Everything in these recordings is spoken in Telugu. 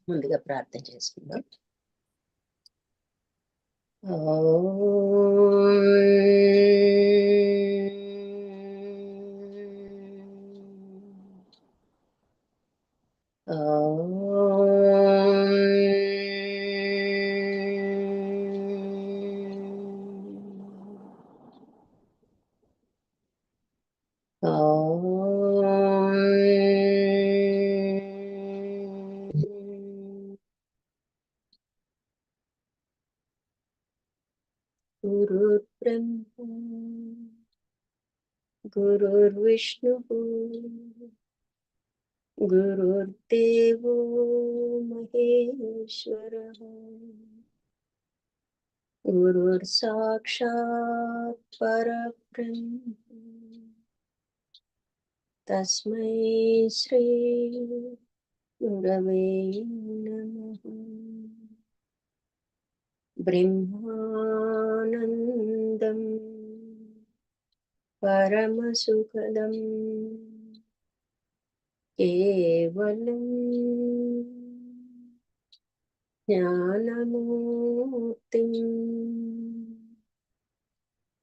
ముందుగా ప్రార్థన చేసుకుందాం. गुरुर्ब्रह्मा गुरुर्विष्णुः गुरुर्देवो महेश्वरः गुरुर्साक्षात् परब्रह्म तस्मै श्री गुरवे नमः। ब्रह्मानन्दं परमसुखदं केवलं ज्ञानमूर्तिं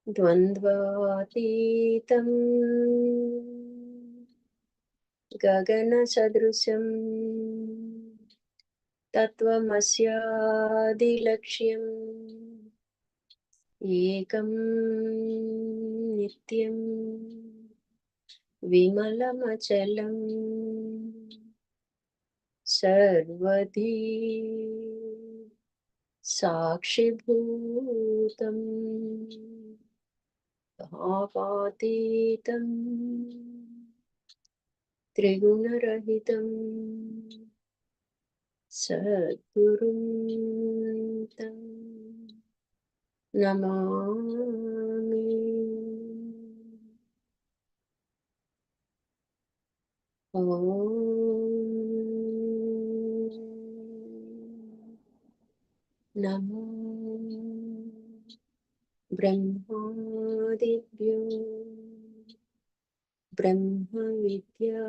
द्वन्द्वातीतं गगनसदृशं तत्त्वमस्यादिलक्ष्यम् एकं नित्यं विमलमचलं सर्वधी साक्षिभूतं भावातीतं त्रिगुणरहितं सद्गुरुं तं नमामि। नमो ब्रह्मादिभ्यो ब्रह्मविद्या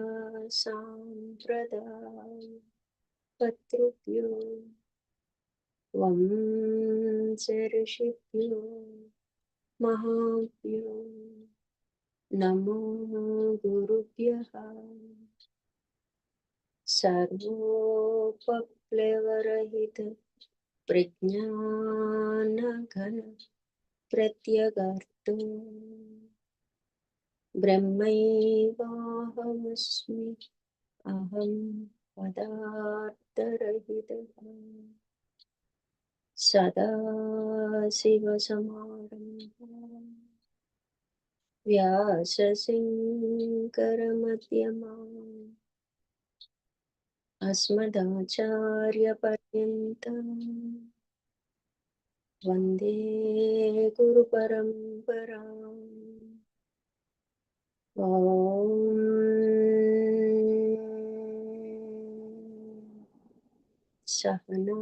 सम्प्रदाय पत्रुभ्यो वंशऋषिभ्यो महाभ्यो नमो गुरुभ्यः। सर्वोपप्लवरहित प्रज्ञानघन प्रत्यगार्तो ब्रह्मैवाहमस्मि अहं पदार्थरहितः सदाशिवसमारम्भां व्यासशङ्करमध्यमाम् अस्मदाचार्यपर्यन्तं वन्दे गुरुपरम्पराम्। ॐ सहना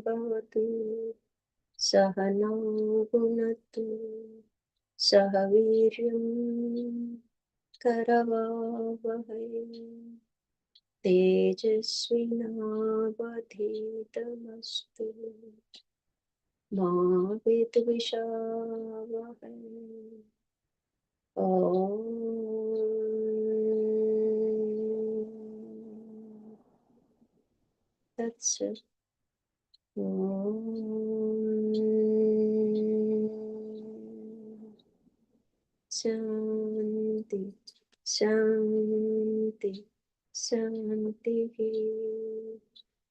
भवतु सहनौ भुनक्तु सह वीर्यं करवावहै तेजस्विनावधीतमस्तु मा विद्विषावहै। ॐ तत्सत्। ॐ शान्ति शान्ति शान्तिः।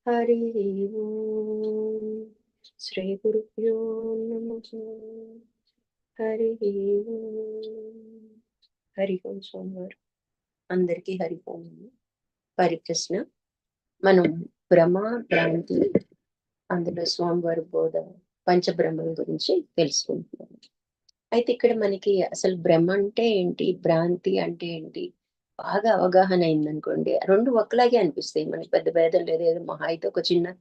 हरिः ओम्। श्री गुरुभ्यो नमः। हरिः ओम्। हरि ओम సోమవారం అందరికీ హరి ఓం. పరిప్రశ్న, మనం భ్రమ భ్రాంతి అందులో స్వామివారి బోధ పంచబ్రహ్మల గురించి తెలుసుకుంటున్నాం. అయితే ఇక్కడ మనకి అసలు భ్రమ అంటే ఏంటి, భ్రాంతి అంటే ఏంటి బాగా అవగాహన అయిందనుకోండి, రెండు ఒకలాగే అనిపిస్తాయి. మనకి పెద్ద భేదం లేదు, ఏదో మహా అయితే ఒక చిన్న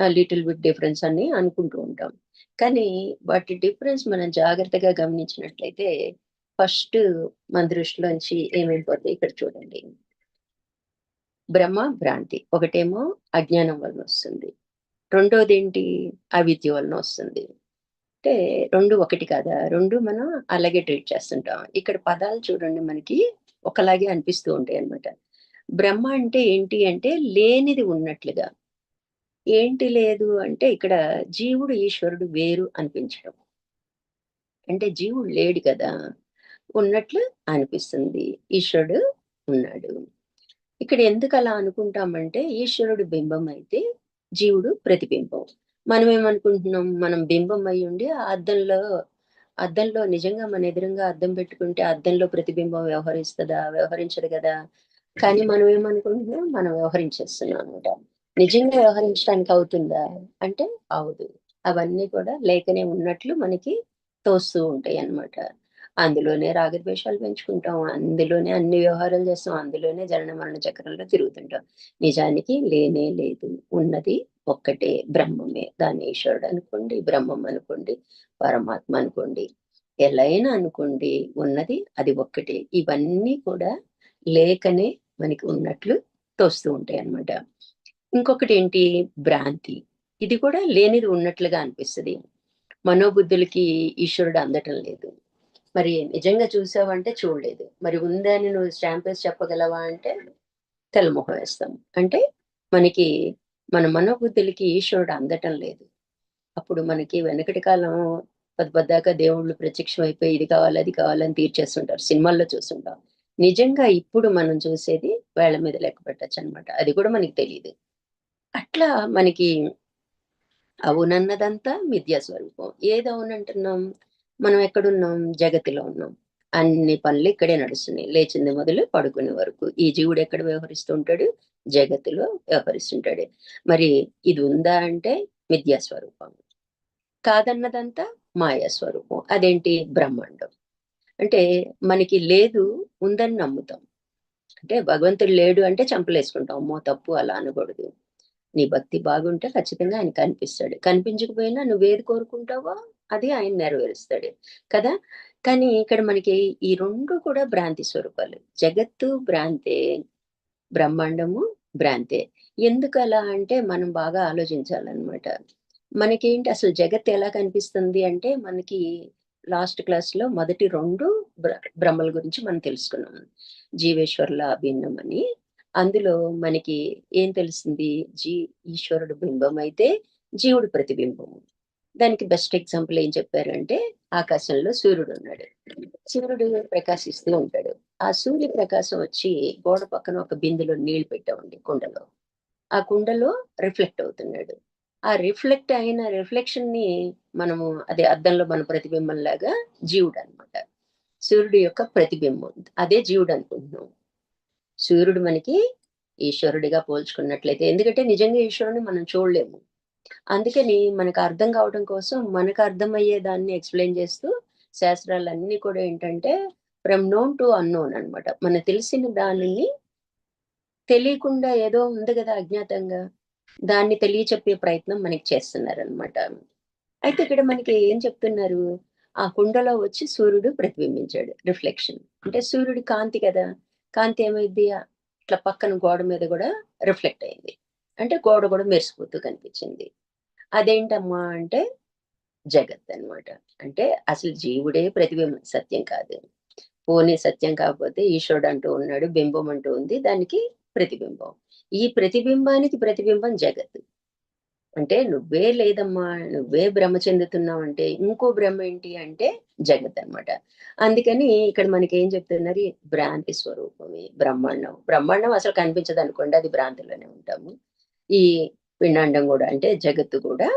లిటిల్ బిట్ డిఫరెన్స్ అని అనుకుంటూ ఉంటాం. కానీ వాటి డిఫరెన్స్ మనం జాగ్రత్తగా గమనించినట్లయితే ఫస్ట్ మన దృష్టిలోంచి ఏమైపోతాయి ఇక్కడ చూడండి. బ్రహ్మ భ్రాంతి. ఒకటేమో అజ్ఞానం వలన వస్తుంది. రెండోది ఏంటి? అవిద్య వలన వస్తుంది. అంటే 2 ఒకటి కాదా? 2 మనం అలాగే ట్రీట్ చేస్తుంటాం. ఇక్కడ పదాలు చూడండి మనకి ఒకలాగే అనిపిస్తూ ఉంటాయన్నమాట. బ్రహ్మ అంటే ఏంటి అంటే లేనిది ఉన్నట్లుగా. ఏంటి లేదు అంటే ఇక్కడ జీవుడు, ఈశ్వరుడు వేరు అనిపించడం. అంటే జీవుడు లేడు కదా! ఉన్నట్లు అనిపిస్తుంది. ఈశ్వరుడు ఉన్నాడు. ఇక్కడ ఎందుకు అలా అనుకుంటామంటే ఈశ్వరుడు బింబం అయితే జీవుడు ప్రతిబింబం. మనం ఏమనుకుంటున్నాం? మనం బింబం అయ్యుండి ఆ అద్దంలో నిజంగా మన ఎదురుంగా అద్దం పెట్టుకుంటే అద్దంలో ప్రతిబింబం వ్యవహరిస్తదా? వ్యవహరించదు గదా! కానీ మనం ఏమనుకుంటున్నాం? మనం వ్యవహరించేస్తున్నాం అనమాట. నిజంగా వ్యవహరించడానికి అవుతుందా? అంటే అవ్వదు. అవన్నీ కూడా లేకనే ఉన్నట్లు మనకి తోస్తూ ఉంటాయన్నమాట. అందులోనే రాగద్వేషాలు పెంచుకుంటాం. అందులోనే అన్ని వ్యవహారాలు చేస్తాం. అందులోనే జనన మరణ చక్రంలో తిరుగుతుంటాం. నిజానికి లేనే లేదు. ఉన్నది ఒక్కటే బ్రహ్మమే. దాన్ని ఈశ్వరుడు అనుకోండి, బ్రహ్మం అనుకోండి, పరమాత్మ అనుకోండి. ఎలా అయినా అనుకోండి ఉన్నది అది ఒక్కటే. ఇవన్నీ కూడా లేకనే మనకి ఉన్నట్లు తోస్తూ ఉంటాయన్నమాట. ఇంకొకటేంటి? భ్రాంతి. ఇది కూడా లేనిది ఉన్నట్లుగా అనిపిస్తది. మనోబుద్ధులకి ఈశ్వరుడు అందటం లేదు. మరి నిజంగా చూసావంటే చూడలేదు. మరి ఉందని నువ్వు స్టాంప్ ఏసి చెప్పగలవా అంటే తెల్లమొహం వేస్తాం. అంటే మనకి మన మనోబుద్ధులకి ఈశ్వరుడు అందటం లేదు. అప్పుడు మనకి వెనకటి కాలం పద్దాక దేవుళ్ళు ప్రత్యక్షమైపోయి ఇది కావాలి, అది కావాలని తీర్చేస్తుంటారు. సినిమాల్లో చూస్తుంటాం. నిజంగా ఇప్పుడు మనం చూసేది వేళ్ళ మీద లెక్క పెట్టొచ్చనమాట. అది కూడా మనకి తెలీదు. అట్లా మనకి అవునన్నదంతా మిథ్యా స్వరూపం. ఏది అవునంటున్నాం? మనం ఎక్కడున్నాం? జగతిలో ఉన్నాం. అన్ని పనులు ఇక్కడే నడుస్తున్నాయి. లేచింది మొదలు పడుకునే వరకు. ఈ జీవుడు ఎక్కడ వ్యవహరిస్తూ ఉంటాడు? జగత్తులో వ్యవహరిస్తుంటాడు. మరి ఇది ఉందా అంటే మిథ్యా స్వరూపం. కాదన్నదంతా మాయా స్వరూపం. అదేంటి? బ్రహ్మాండం. అంటే మనకి లేదు, ఉందని నమ్ముతాం. అంటే భగవంతుడు లేడు అంటే చంపలేసుకుంటాం. అమ్మో! తప్పు అలా అనకూడదు. నీ భక్తి బాగుంటే ఖచ్చితంగా ఆయన కనిపిస్తాడు. కనిపించకపోయినా నువ్వేది కోరుకుంటావో అది ఆయన నెరవేరుస్తాడు. కదా! కానీ ఇక్కడ మనకి ఈ 2 కూడా భ్రాంతి స్వరూపాలు. జగత్తు భ్రాంతే, బ్రహ్మాండము భ్రాంతే. ఎందుకలా అంటే మనం బాగా ఆలోచించాలనమాట. మనకేంటి అసలు జగత్తు ఎలా కనిపిస్తుంది అంటే మనకి లాస్ట్ క్లాస్‌లో మొదటి 2 బ్ర బ్రహ్మల గురించి మనం తెలుసుకున్నాం. జీవేశ్వరుల అభిన్నం అని. అందులో మనకి ఏం తెలిసింది? జీ ఈశ్వరుడు బింబం అయితే జీవుడు ప్రతిబింబము. దానికి బెస్ట్ ఎగ్జాంపుల్ ఏం చెప్పారంటే ఆకాశంలో సూర్యుడున్నాడు. సూర్యుడు ప్రకాశిస్తూ ఉంటాడు. ఆ సూర్య ప్రకాశం వచ్చి గోడ పక్కన ఒక బిందెలో నీళ్లు పెట్టామండి కుండలో. ఆ కుండలో రిఫ్లెక్ట్ అవుతున్నాడు. ఆ రిఫ్లెక్ట్ అయిన రిఫ్లెక్షన్‌ని మనము అదే అద్దంలో మన ప్రతిబింబంలాగా జీవుడనమాట. సూర్యుడు యొక్క ప్రతిబింబం. అదే జీవుడనుకుంటున్నాం. సూర్యుడు మనకి ఈశ్వరుడిగా పోల్చుకున్నట్లయితే ఎందుకంటే నిజంగా ఈశ్వరుడిని మనం చూడలేము. అందుకని మనకు అర్థం కావడం కోసం మనకు అర్థమయ్యే దాన్ని ఎక్స్‌ప్లెయిన్ చేస్తూ శాస్త్రాలన్నీ కూడా ఏంటంటే ఫ్రమ్ నోన్ టు అన్‌నోన్ అనమాట. మనకు తెలిసిన దానిని తెలియకుండా ఏదో ఉంది గదా! అజ్ఞాతంగా. దాన్ని తెలియచెప్పే ప్రయత్నం మనకి చేస్తున్నారనమాట. అయితే ఇక్కడ మనకి ఏం చెప్తున్నారు? ఆ కుండలో వచ్చి సూర్యుడు ప్రతిబింబించాడు. రిఫ్లెక్షన్. అంటే సూర్యుడి కాంతి కదా! కాంతి ఏమైద్ది? ఇట్లా పక్కన గోడ మీద గూడా రిఫ్లెక్ట్ అయింది. అంటే గోడ గూడా మెరిసిపోతూ కనిపించింది. అదేంటమ్మా అంటే జగత్తనమాట. అంటే అసలు జీవుడే ప్రతిబింబం సత్యం కాదు. పోనీ సత్యం కాకపోతే ఈశ్వరుడు అంటూ ఉన్నాడు. బింబం అంటూ ఉంది. దానికి ప్రతిబింబం. ఈ ప్రతిబింబానికి ప్రతిబింబం జగత్తు. అంటే నువ్వే లేదమ్మా, నువ్వే భ్రమ చెందుతున్నావంటే, ఇంకో భ్రమ ఏంటి అంటే జగత్తనమాట. అందుకని ఇక్కడ మనకేం చెప్తున్నారు? ఈ భ్రాంతి స్వరూపమే బ్రహ్మాండం. బ్రహ్మాండం అసలు కనిపించదనుకోండి. అది భ్రాంతిలోనే ఉంటాము. ఈ పిండాండం గూడా అంటే జగత్తు కూడా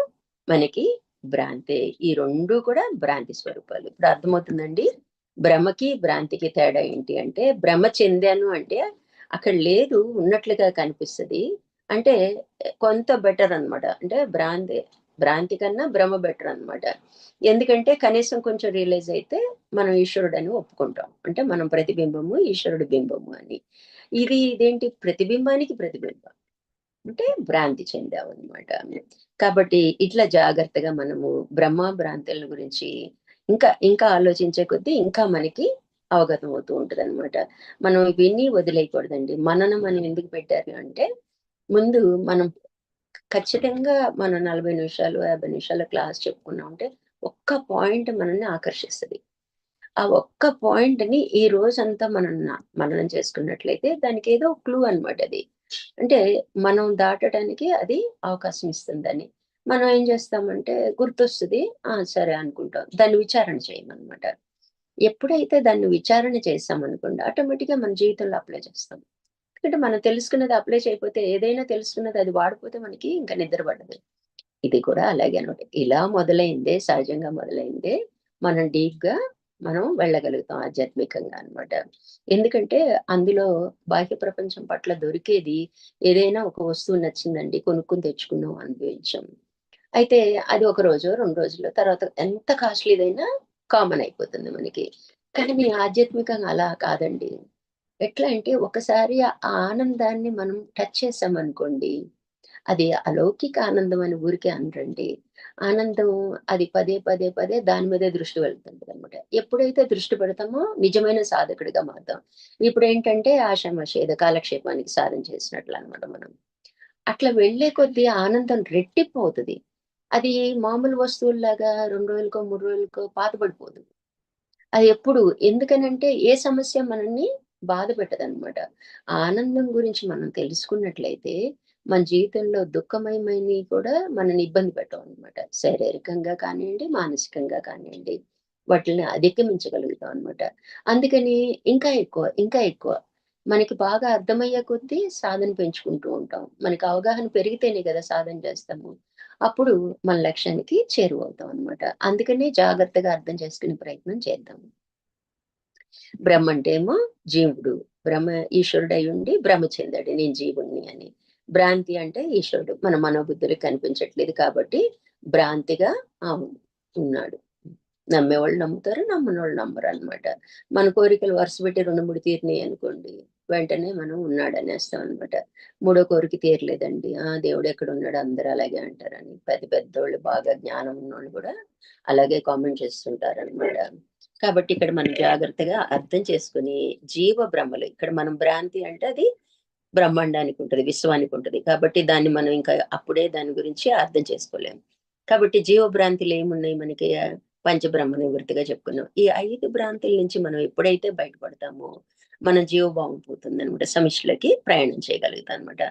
మనకి భ్రాంతే. ఈ 2 కూడా భ్రాంతి స్వరూపాలు. ఇప్పుడు అర్థమవుతుందండి? భ్రమకి, భ్రాంతికి తేడా ఏంటి అంటే, భ్రమ చెందాను అంటే అక్కడ లేదు ఉన్నట్లుగా కనిపిస్తది. అంటే కొంత బెటర్ అనమాట. అంటే భ్రాంతి కన్నా భ్రమ బెటర్ అనమాట. ఎందుకంటే కనీసం కొంచెం రియలైజ్ అయితే మనం ఈశ్వరుడని ఒప్పుకుంటాం. అంటే మనం ప్రతిబింబము, ఈశ్వరుడు బింబము అని. ఇదేంటి ప్రతిబింబానికి ప్రతిబింబం. అంటే భ్రాంతి చెందామనమాట. కాబట్టి ఇట్లా జాగ్రత్తగా మనము భ్రమ, భ్రాంతుల గురించి ఇంకా ఇంకా ఆలోచించే కొద్దీ ఇంకా మనకి అవగతం అవుతూ ఉంటుంది అనమాట. మనం విని వదిలేయకూడదండి. మననం అని ఎందుకు పెట్టారు అంటే, ముందు మనం ఖచ్చితంగా మనం 40 నిమిషాలు, 50 నిమిషాల క్లాస్ చెప్పుకున్నాం అంటే, ఒక్క పాయింట్ మనల్ని ఆకర్షిస్తది. ఆ ఒక్క పాయింట్‌ని ఈ రోజంతా మనం మననం చేసుకున్నట్లయితే దానికేదో క్లూ అనమాట అది. అంటే మనం దాటడానికి అది అవకాశం ఇస్తుందని. మనం ఏం చేస్తామంటే గుర్తొస్తది. ఆ! సరే అనుకుంటాం. దాన్ని విచారణ చేయమనమాట. ఎప్పుడైతే దాన్ని విచారణ చేశామనుకోండి ఆటోమేటిక్‌గా మన జీవితంలో అప్లై చేస్తాం. ఎందుకంటే మనం తెలుసుకున్నది అప్లై చేయకపోతే ఏదైనా తెలుసుకున్నది అది వాడిపోతే మనకి ఇంక నిద్ర పడదు. ఇది కూడా అలాగే అనమాట. ఇలా మొదలైందే సహజంగా మొదలైందే మనం డీప్‌గా మనం వెళ్ళగలుగుతాం ఆధ్యాత్మికంగా అనమాట. ఎందుకంటే అందులో బాహ్య ప్రపంచం పట్ల దొరికేది ఏదైనా ఒక వస్తువు నచ్చిందండి కొనుక్కొని తెచ్చుకున్నాం, అనుభవించాం. అయితే అది ఒక రోజో, 2 రోజుల్లో తర్వాత ఎంత కాస్ట్‌లీదైనా కామన్ అయిపోతుంది మనకి. కానీ ఆధ్యాత్మికంగా అలా కాదండి. ఎట్లా అంటే ఒకసారి ఆ ఆనందాన్ని మనం టచ్ చేసామనుకోండి, అది అలౌకిక ఆనందం అని ఊరికే అనరండి. ఆనందం అది పదే, పదే, పదే దాని మీదే దృష్టి వెళ్తుంటదనమాట. ఎప్పుడైతే దృష్టి పెడతామో నిజమైన సాధకుడిగా మారతాం. ఇప్పుడేంటంటే ఆషామాషి ఏదో కాలక్షేపానికి సాధన చేసినట్లనమాట మనం. అట్లా వెళ్ళే కొద్దీ ఆనందం రెట్టింపు అవుతది. అది మామూలు వస్తువుల్లాగా 2 రోజులకో, 3 రోజులకో పాతబడిపోదు. అది ఎప్పుడు ఎందుకనంటే ఏ సమస్య మనల్ని బాధ పెట్టదనమాట. ఆనందం గురించి మనం తెలుసుకున్నట్లయితే, మన జీవితంలో దుఃఖమయమైనయి కూడా మనల్ని ఇబ్బంది పెట్టవనమాట. శారీరకంగా కానియండి, మానసికంగా కానియండి. వాటిల్ని అధిగమించగలుగుతాం అనమాట. అందుకని ఇంకా ఎక్కువ, ఇంకా ఎక్కువ మనకి బాగా అర్థమయ్యే కొద్దీ సాధన పెంచుకుంటూ ఉంటాం. మనకి అవగాహన పెరిగితేనే కదా సాధన చేస్తాము. అప్పుడు మన లక్ష్యానికి చేరువవుతాం అనమాట. అందుకనే జాగ్రత్తగా అర్థం చేసుకునే ప్రయత్నం చేద్దాం. బ్రహ్మ అంటే ఏమో జీవుడు. బ్రహ్మ ఈశ్వరుడయ్యుండి భ్రమ చెందాడు నేను జీవుడిని అని. భ్రాంతి అంటే ఈశ్వరుడు. మన మనోబుద్ధులకు కనిపించట్లేదు కాబట్టి భ్రాంతిగా ఉన్నాడు. నమ్మేవాళ్ళు నమ్ముతారు. నమ్మనోళ్ళు నమ్మరనమాట. మన కోరికలు వరుస పెట్టి 2, 3 తీరినాయనుకోండి, వెంటనే మనం ఉన్నాడనేస్తాం అనమాట. మూడో కోరిక తీరలేదండి. ఆ! దేవుడెక్కడున్నాడు అందరూ అలాగే అంటారని. పెద్ద పెద్దోళ్ళు బాగా జ్ఞానం ఉన్నోళ్ళు కూడా అలాగే కామెంట్ చేస్తుంటారనమాట. కాబట్టి ఇక్కడ మనం జాగ్రత్తగా అర్థం చేసుకొని జీవ భ్రమలు ఇక్కడ మనం భ్రాంతి అంటే అది బ్రహ్మాండానికి ఉంటది. విశ్వానికి ఉంటది. కాబట్టి దాన్ని మనం ఇంకా అప్పుడే దాని గురించి అర్థం చేసుకోలేము. కాబట్టి జీవ భ్రాంతిలో ఏమున్నాయి మనకి పంచబ్రహ్మ నివృత్తిగా చెప్పుకున్నాం. ఈ 5 భ్రాంతుల నుంచి మనం ఎప్పుడైతే బయటపడతామో మన జీవభావం పోతుందనమాట. సమిష్టిలోకి ప్రయాణం చేయగలుగుతాం అనమాట.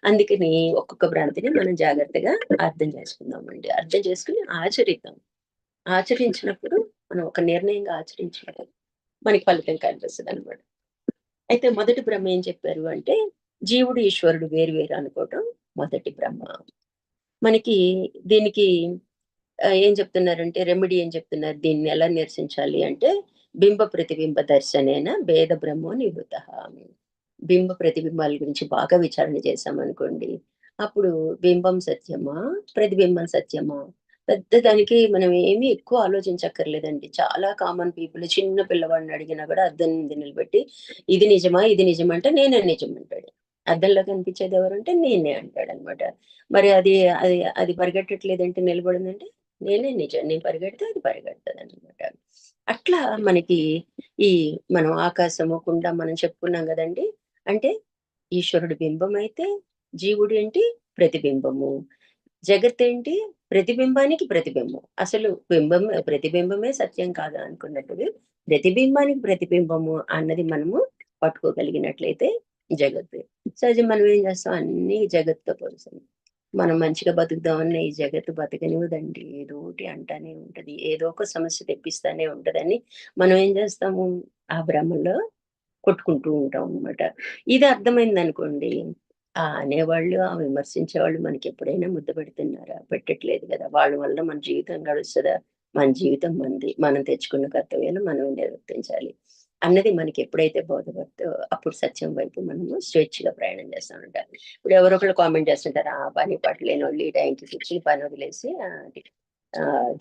అందుకని ఒక్కొక్క భ్రాంతిని మనం జాగ్రత్తగా అర్థం చేసుకుందామండి. అర్థం చేసుకొని ఆచరిద్దాం. ఆచరించినప్పుడు మనం ఒక నిర్ణయంగా ఆచరించినప్పుడు మనకి ఫలితం కనిపిస్తదనమాట. అయితే మొదటి బ్రహ్మ ఏం చెప్పారు అంటే, జీవుడు, ఈశ్వరుడు వేరు వేరు అనుకోవటం మొదటి బ్రహ్మ. మనకి దీనికి ఏం చెప్తున్నారంటే రెమెడీ ఏం చెప్తున్నారు? దీన్ని ఎలా నిరసించాలి అంటే, బింబ ప్రతిబింబ దర్శనేన భేద బ్రహ్మో నివృత్తః. బింబ ప్రతిబింబాల గురించి బాగా విచారణ చేశామనుకోండి, అప్పుడు బింబం సత్యమా? ప్రతిబింబం సత్యమా? పెద్ద దానికి మనం ఏమి ఎక్కువ ఆలోచించక్కర్లేదండి. చాలా కామన్ పీపుల్ చిన్న పిల్లవాడిని అడిగినా కూడా అద్దం ముందు నిలబెట్టి, ఇది నిజమా? ఇది నిజమా? అంటే నేనే నిజం అంటాడు. అద్దంలో కనిపించేది ఎవరంటే నేనే అంటాడనమాట. మరి అది అది అది పరిగెట్టట్లేదంటే నిలబడిందంటే నేనే నిజం. నేను పరిగెడితే అది పరిగెడతదనమాట. అట్లా మనకి ఈ మనం ఆకాశము, కుండ మనం చెప్పుకున్నాం గదండీ! అంటే ఈశ్వరుడు బింబమైతే జీవుడేంటి ప్రతిబింబము. జగత్తేంటి ప్రతిబింబానికి ప్రతిబింబం. అసలు ప్రతిబింబమే సత్యం కాదా అనుకున్నట్టుగా ప్రతిబింబానికి ప్రతిబింబము అన్నది మనము పట్టుకోగలిగినట్లయితే జగత్తు. సహజం మనం ఏం చేస్తాం అన్నీ జగత్తుతో పోలుస్తాం. మనం మంచిగా బతుకుదామన్నా ఈ జగత్తు బతకనివ్వదండి. ఏదోటి అంటానే ఉంటది. ఏదో ఒక సమస్య తెప్పిస్తానే ఉంటదని మనం ఏం చేస్తాము ఆ భ్రమలో కొట్టుకుంటూ ఉంటాం అనమాట. ఇది అర్థమైందనుకోండి, ఆ అనేవాళ్ళు, ఆ విమర్శించేవాళ్ళు మనకెప్పుడైనా ముద్ద పెడుతున్నారా? పెట్టట్లేదు గదా! వాళ్ళ వల్ల మన జీవితం గడుస్తదా? మన జీవితం మనది. మనం తెచ్చుకున్న కర్తవ్యాలు మనమే నిర్వర్తించాలి. అన్నది మనకెప్పుడైతే బోధపడుతో అప్పుడు సత్యం వైపు మనము స్వేచ్ఛగా ప్రయాణం చేస్తామంట. ఇప్పుడు ఎవరో ఒకళ్ళు కామెంట్ చేస్తుంటారు. ఆ! పని పాట లేనోళ్ళు ఈ టైంకి కూర్చొని పని వదిలేసి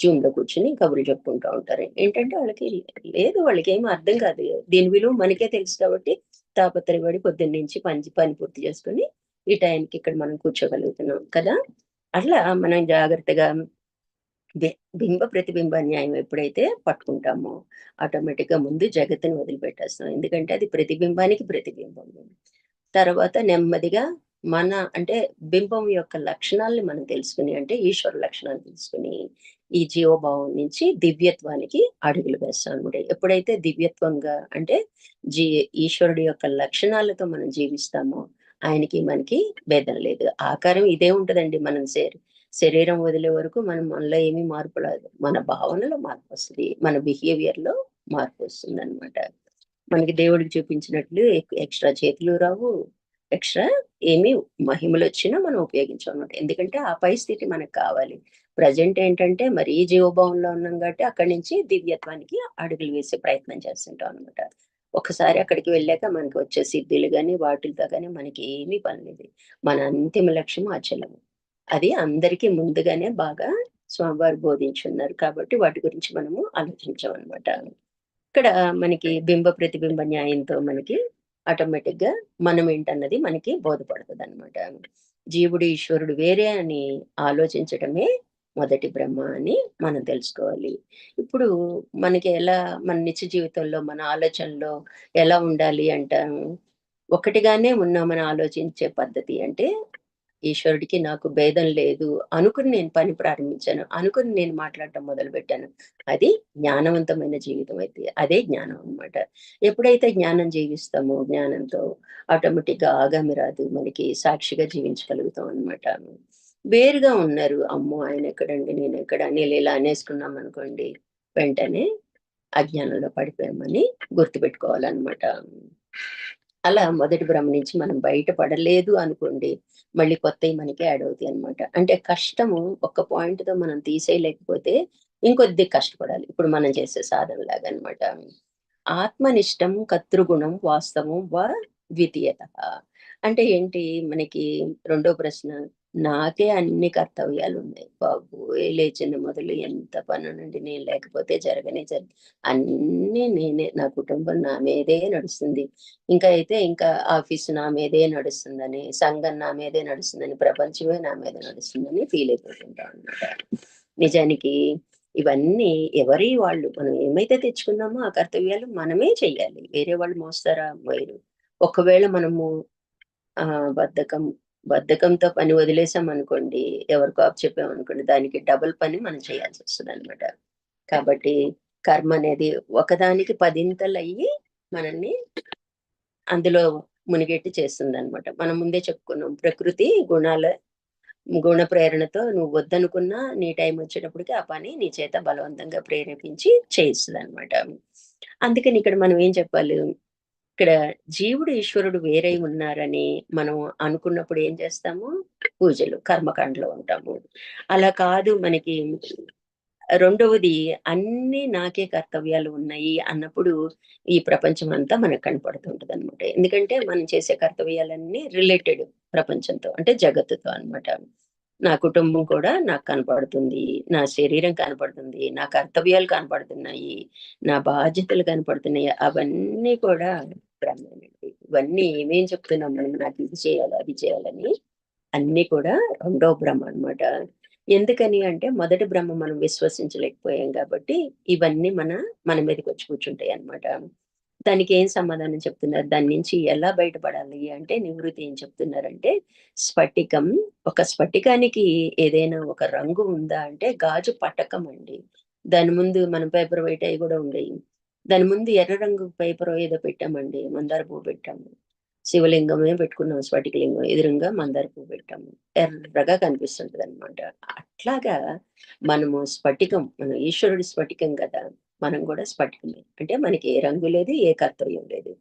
జూమ్‌లో కూర్చొని కబుర్లు చెప్పుకుంటా ఉంటారు. ఏంటంటే వాళ్ళకి లేదు వాళ్ళకేమి అర్థం కాదు. దీని విలువ మనకే తెలుసు కాబట్టి తాపత్రయపడి పొద్దున్నుంచి పని పూర్తి చేసుకొని, ఈ టైంకి ఇక్కడ మనం కూర్చోగలుగుతున్నాం కదా! అట్లా మనం జాగ్రత్తగా బింబ ప్రతిబింబ న్యాయం ఎప్పుడైతే పట్టుకుంటామో ఆటోమేటిక్ గా ముందు జగత్తుని వదిలిపెట్టేస్తాం. ఎందుకంటే అది ప్రతిబింబానికి ప్రతిబింబం. తర్వాత నెమ్మదిగా మన అంటే బింబం యొక్క లక్షణాలని మనం తెలుసుకుని, అంటే ఈశ్వర లక్షణాలు తెలుసుకుని ఈ జీవభావం నుంచి దివ్యత్వానికి అడుగులు వేస్తాం అనమాట. ఎప్పుడైతే దివ్యత్వంగా అంటే జీ ఈశ్వరుడి యొక్క లక్షణాలతో మనం జీవిస్తామో ఆయనకి మనకి భేదం లేదు. ఆకారం ఇదే ఉంటదండి. మనం శరీరం వదిలే వరకు మనలో ఏమీ మార్పు రాదు. మన భావనలో మార్పు వస్తుంది, మన బిహేవియర్ లో మార్పు వస్తుంది అనమాట. మనకి దేవుడికి చూపించినట్లు ఎక్స్ట్రా చేతులు రావు, ఎక్స్ట్రా ఏమి మహిమలు వచ్చినా మనం ఉపయోగించాం అనమాట. ఎందుకంటే ఆ పరిస్థితి మనకు కావాలి. ప్రజెంట్ ఏంటంటే మరీ జీవభావంలో ఉన్నాం కాబట్టి అక్కడి నుంచి దివ్యత్వానికి అడుగులు వేసే ప్రయత్నం చేస్తుంటాం అనమాట. ఒకసారి అక్కడికి వెళ్ళాక మనకి వచ్చే సిద్ధులు కానీ వాటితో కానీ మనకి ఏమీ పని లేదు. మన అంతిమ లక్ష్యం అచలము. అది అందరికీ ముందుగానే బాగా స్వామివారు బోధించున్నారు కాబట్టి వాటి గురించి మనము ఆలోచించాం అనమాట. ఇక్కడ మనకి బింబ ప్రతిబింబ న్యాయంతో మనకి ఆటోమేటిక్ గా మనం ఏంటన్నది మనకి బోధపడుతుంది అనమాట. జీవుడు ఈశ్వరుడు వేరే అని ఆలోచించటమే మొదటి బ్రహ్మ అని మనం తెలుసుకోవాలి. ఇప్పుడు మనకి ఎలా మన నిత్య జీవితంలో మన ఆలోచనలో ఎలా ఉండాలి అంటాము. ఒకటిగానే ఉన్నామని ఆలోచించే పద్ధతి అంటే ఈశ్వరుడికి నాకు భేదం లేదు అనుకుని నేను పని ప్రారంభించాను, అనుకుని నేను మాట్లాడటం మొదలుపెట్టాను. అది జ్ఞానవంతమైన జీవితం అయితే అదే జ్ఞానం అన్నమాట. ఎప్పుడైతే జ్ఞానం జీవిస్తామో జ్ఞానంతో ఆటోమేటిక్‌గా ఆగామి రాదు. మనకి సాక్షిగా జీవించగలుగుతాం అన్నమాట. వేరుగా ఉన్నారు. అమ్మో! ఆయనెక్కడండి, నేనెక్కడ అని ఇలా అనేసుకున్నామనుకోండి, వెంటనే అజ్ఞానంలో పడిపోయామని గుర్తుపెట్టుకోవాలన్నమాట. అలా మొదటి భ్రమ నుంచి మనం బయటపడలేదు అనుకోండి, మళ్ళీ కొత్తయి మనకి యాడ్ అవుతాయి అన్నమాట. అంటే కష్టము ఒక పాయింట్‌తో మనం తీసేయలేకపోతే ఇంకొద్ది కష్టపడాలి. ఇప్పుడు మనం చేసే సాధనలాగా అన్నమాట. ఆత్మనిష్టం కర్తృగుణం వాస్తవం ద్వితీయతః. అంటే ఏంటి మనకి రెండో ప్రశ్న, నాకే అన్ని కర్తవ్యాలున్నాయి. బాబోయ్! లేచింది మొదలు ఎంత పనుండి నేను లేకపోతే జరగనే అన్నీ నేనే. నా కుటుంబం నా మీదే నడుస్తుంది. ఇంకా అయితే ఇంకా ఆఫీస్ నా మీదే నడుస్తుందని, సంఘం నా మీదే నడుస్తుందని, ప్రపంచమే నా మీద నడుస్తుందని ఫీల్ అయిపోతుంటాం అన్నమాట. నిజానికి ఇవన్నీ ఎవరి వాళ్ళు మనం ఏమైతే తెచ్చుకున్నామో ఆ కర్తవ్యాలు మనమే చెయ్యాలి. వేరే వాళ్ళు మోస్తారా? మోయరు. ఒకవేళ మనము బద్ధకం బద్ధకంతో పని వదిలేసామనుకోండి, ఎవరికో అప్పచెప్పామనుకోండి, దానికి డబుల్ పని మనం చేయాల్సొస్తదనమాట. కాబట్టి కర్మ అనేది ఒకదానికి పదింతలయ్యి మనల్ని అందులో మునిగెట్టి చేస్తుందనమాట. మనం ముందే చెప్పుకున్నాం. ప్రకృతి గుణ ప్రేరణతో నువ్వు వద్దనుకున్నా నీ టైం వచ్చేటప్పటికి ఆ పని నీ చేత బలవంతంగా ప్రేరేపించి చేయిస్తదనమాట. అందుకని ఇక్కడ మనం ఏం చెప్పాలి? ఇక్కడ జీవుడు, ఈశ్వరుడు వేరై ఉన్నారని మనం అనుకున్నప్పుడు ఏం చేస్తాము? పూజలు, కర్మకాండలో ఉంటాము. అలా కాదు మనకి రెండవది అన్నీ నాకే కర్తవ్యాలు ఉన్నాయి అన్నప్పుడు ఈ ప్రపంచం అంతా మనకు కనపడుతుంటదనమాట. ఎందుకంటే మనం చేసే కర్తవ్యాలన్నీ రిలేటెడ్ ప్రపంచంతో అంటే జగత్తుతో అనమాట. నా కుటుంబం కూడా నాకు కనపడుతుంది. నా శరీరం కనపడుతుంది. నా కర్తవ్యాలు కనపడుతున్నాయి. నా బాధ్యతలు కనపడుతున్నాయి. అవన్నీ కూడా బ్రహ్మేనండి. ఇవన్నీ ఏమేం చెప్తున్నాం మనం, నాకు ఇది చేయాలి, అది చేయాలని అన్నీ కూడా రెండో బ్రహ్మ అనమాట. ఎందుకని అంటే మొదటి బ్రహ్మ మనం విశ్వసించలేకపోయాం కాబట్టి ఇవన్నీ మన మీదకొచ్చి కూర్చుంటాయన్నమాట. దానికి ఏం సమాధానం చెప్తున్నారు? దాని నుంచి ఎలా బయటపడాలి అంటే నివృత్తి ఏం చెప్తున్నారంటే, స్ఫటికం ఒక స్ఫటికానికి ఏదైనా ఒక రంగు ఉందా అంటే గాజు పటకం అండి. దాని ముందు మనం పేపర్ వైట్ అయి గూడా ఉండేయి. దాని ముందు ఎర్ర రంగు పేపరో ఏదో పెట్టామండి. మందార పువ్వు పెట్టాము. శివలింగమే పెట్టుకున్నాం, స్ఫటికలింగం. ఎదురుంగా మందార పువ్వు పెట్టాము. ఎర్రగా కనిపిస్తుంటదనమాట. అట్లాగా మనము స్ఫటికం, మనం ఈశ్వరుడి స్ఫటికం గదా! మనం గూడా స్ఫటికమే. అంటే మనకి ఏ రంగు లేదు, ఏ కర్తవ్యం లేదు.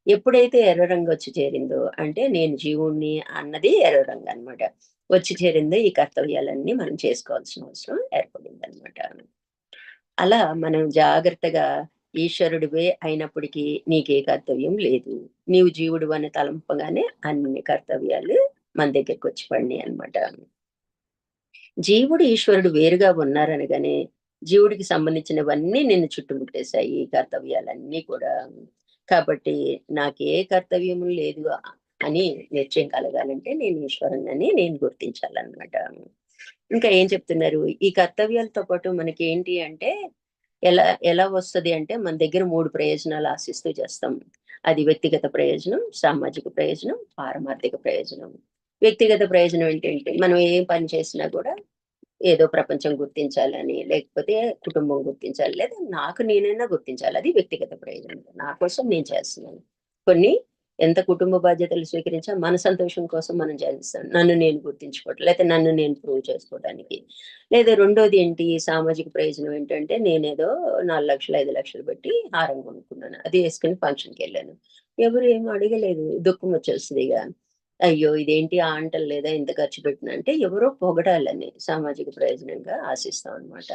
ఎప్పుడైతే ఎర్ర రంగొచ్చి చేరిందో అంటే నేను జీవుడిని అన్నది ఎర్ర రంగనమాట. వచ్చి చేరిందో ఈ కర్తవ్యాలన్నీ మనం చేసుకోవాల్సిన అవసరం ఏర్పడిందనమాట. అలా మనం జాగ్రత్తగా ఈశ్వరుడివే అయినప్పటికీ నీకే కర్తవ్యం లేదు. నీవు జీవుడివని తలంపగానే అన్ని కర్తవ్యాలు మన దగ్గరకొచ్చి పడినియనమాట. జీవుడు, ఈశ్వరుడు వేరుగా ఉన్నారనగానే, జీవుడికి సంబంధించినవన్నీ నిన్ను చుట్టుముట్టేశాయి ఈ కర్తవ్యాలన్నీ కూడా. కాబట్టి నాకే కర్తవ్యము లేదు అని నిశ్చయం కలగాలంటే నేను ఈశ్వరుడినని నేను గుర్తించాలనమాట. ఇంకా ఏం చెప్తున్నారు, ఈ కర్తవ్యాలతో పాటు మనకి ఏంటి అంటే ఎలా ఎలా వస్తది అంటే మన దగ్గర 3 ప్రయోజనాలు ఆశిస్తూ చేస్తాం. అది వ్యక్తిగత ప్రయోజనం, సామాజిక ప్రయోజనం, పారమార్థిక ప్రయోజనం. వ్యక్తిగత ప్రయోజనం ఏంటంటే మనం ఏ పని చేసినా కూడా ఏదో ప్రపంచం గుర్తించాలని, లేకపోతే కుటుంబం గుర్తించాలి, లేదా నాకు నేనైనా గుర్తించాలి. అది వ్యక్తిగత ప్రయోజనం. నా కోసం నేను చేస్తున్నాను. కొన్ని ఎంత కుటుంబ బాధ్యతలు స్వీకరించా మన సంతోషం కోసం మనం చేస్తాం. నన్ను నేను గుర్తించుకోవటం, లేకపోతే నన్ను నేను ప్రూవ్ చేసుకోవడానికి. లేదా రెండోది ఏంటి, సామాజిక ప్రయోజనం ఏంటంటే నేనేదో 4,00,000, 5,00,000 పెట్టి హారం కొనుక్కున్నాను. అది వేసుకుని ఫంక్షన్‌కెళ్ళాను. ఎవరు ఏమి అడగలేదు. దుఃఖం వచ్చేస్తది ఇగ. అయ్యో! ఇదేంటి అంటల్లేదా ఇంత ఖర్చు పెట్టినా అంటే ఎవరో పొగడాలని సామాజిక ప్రయోజనంగా ఆశిస్తాం అనమాట.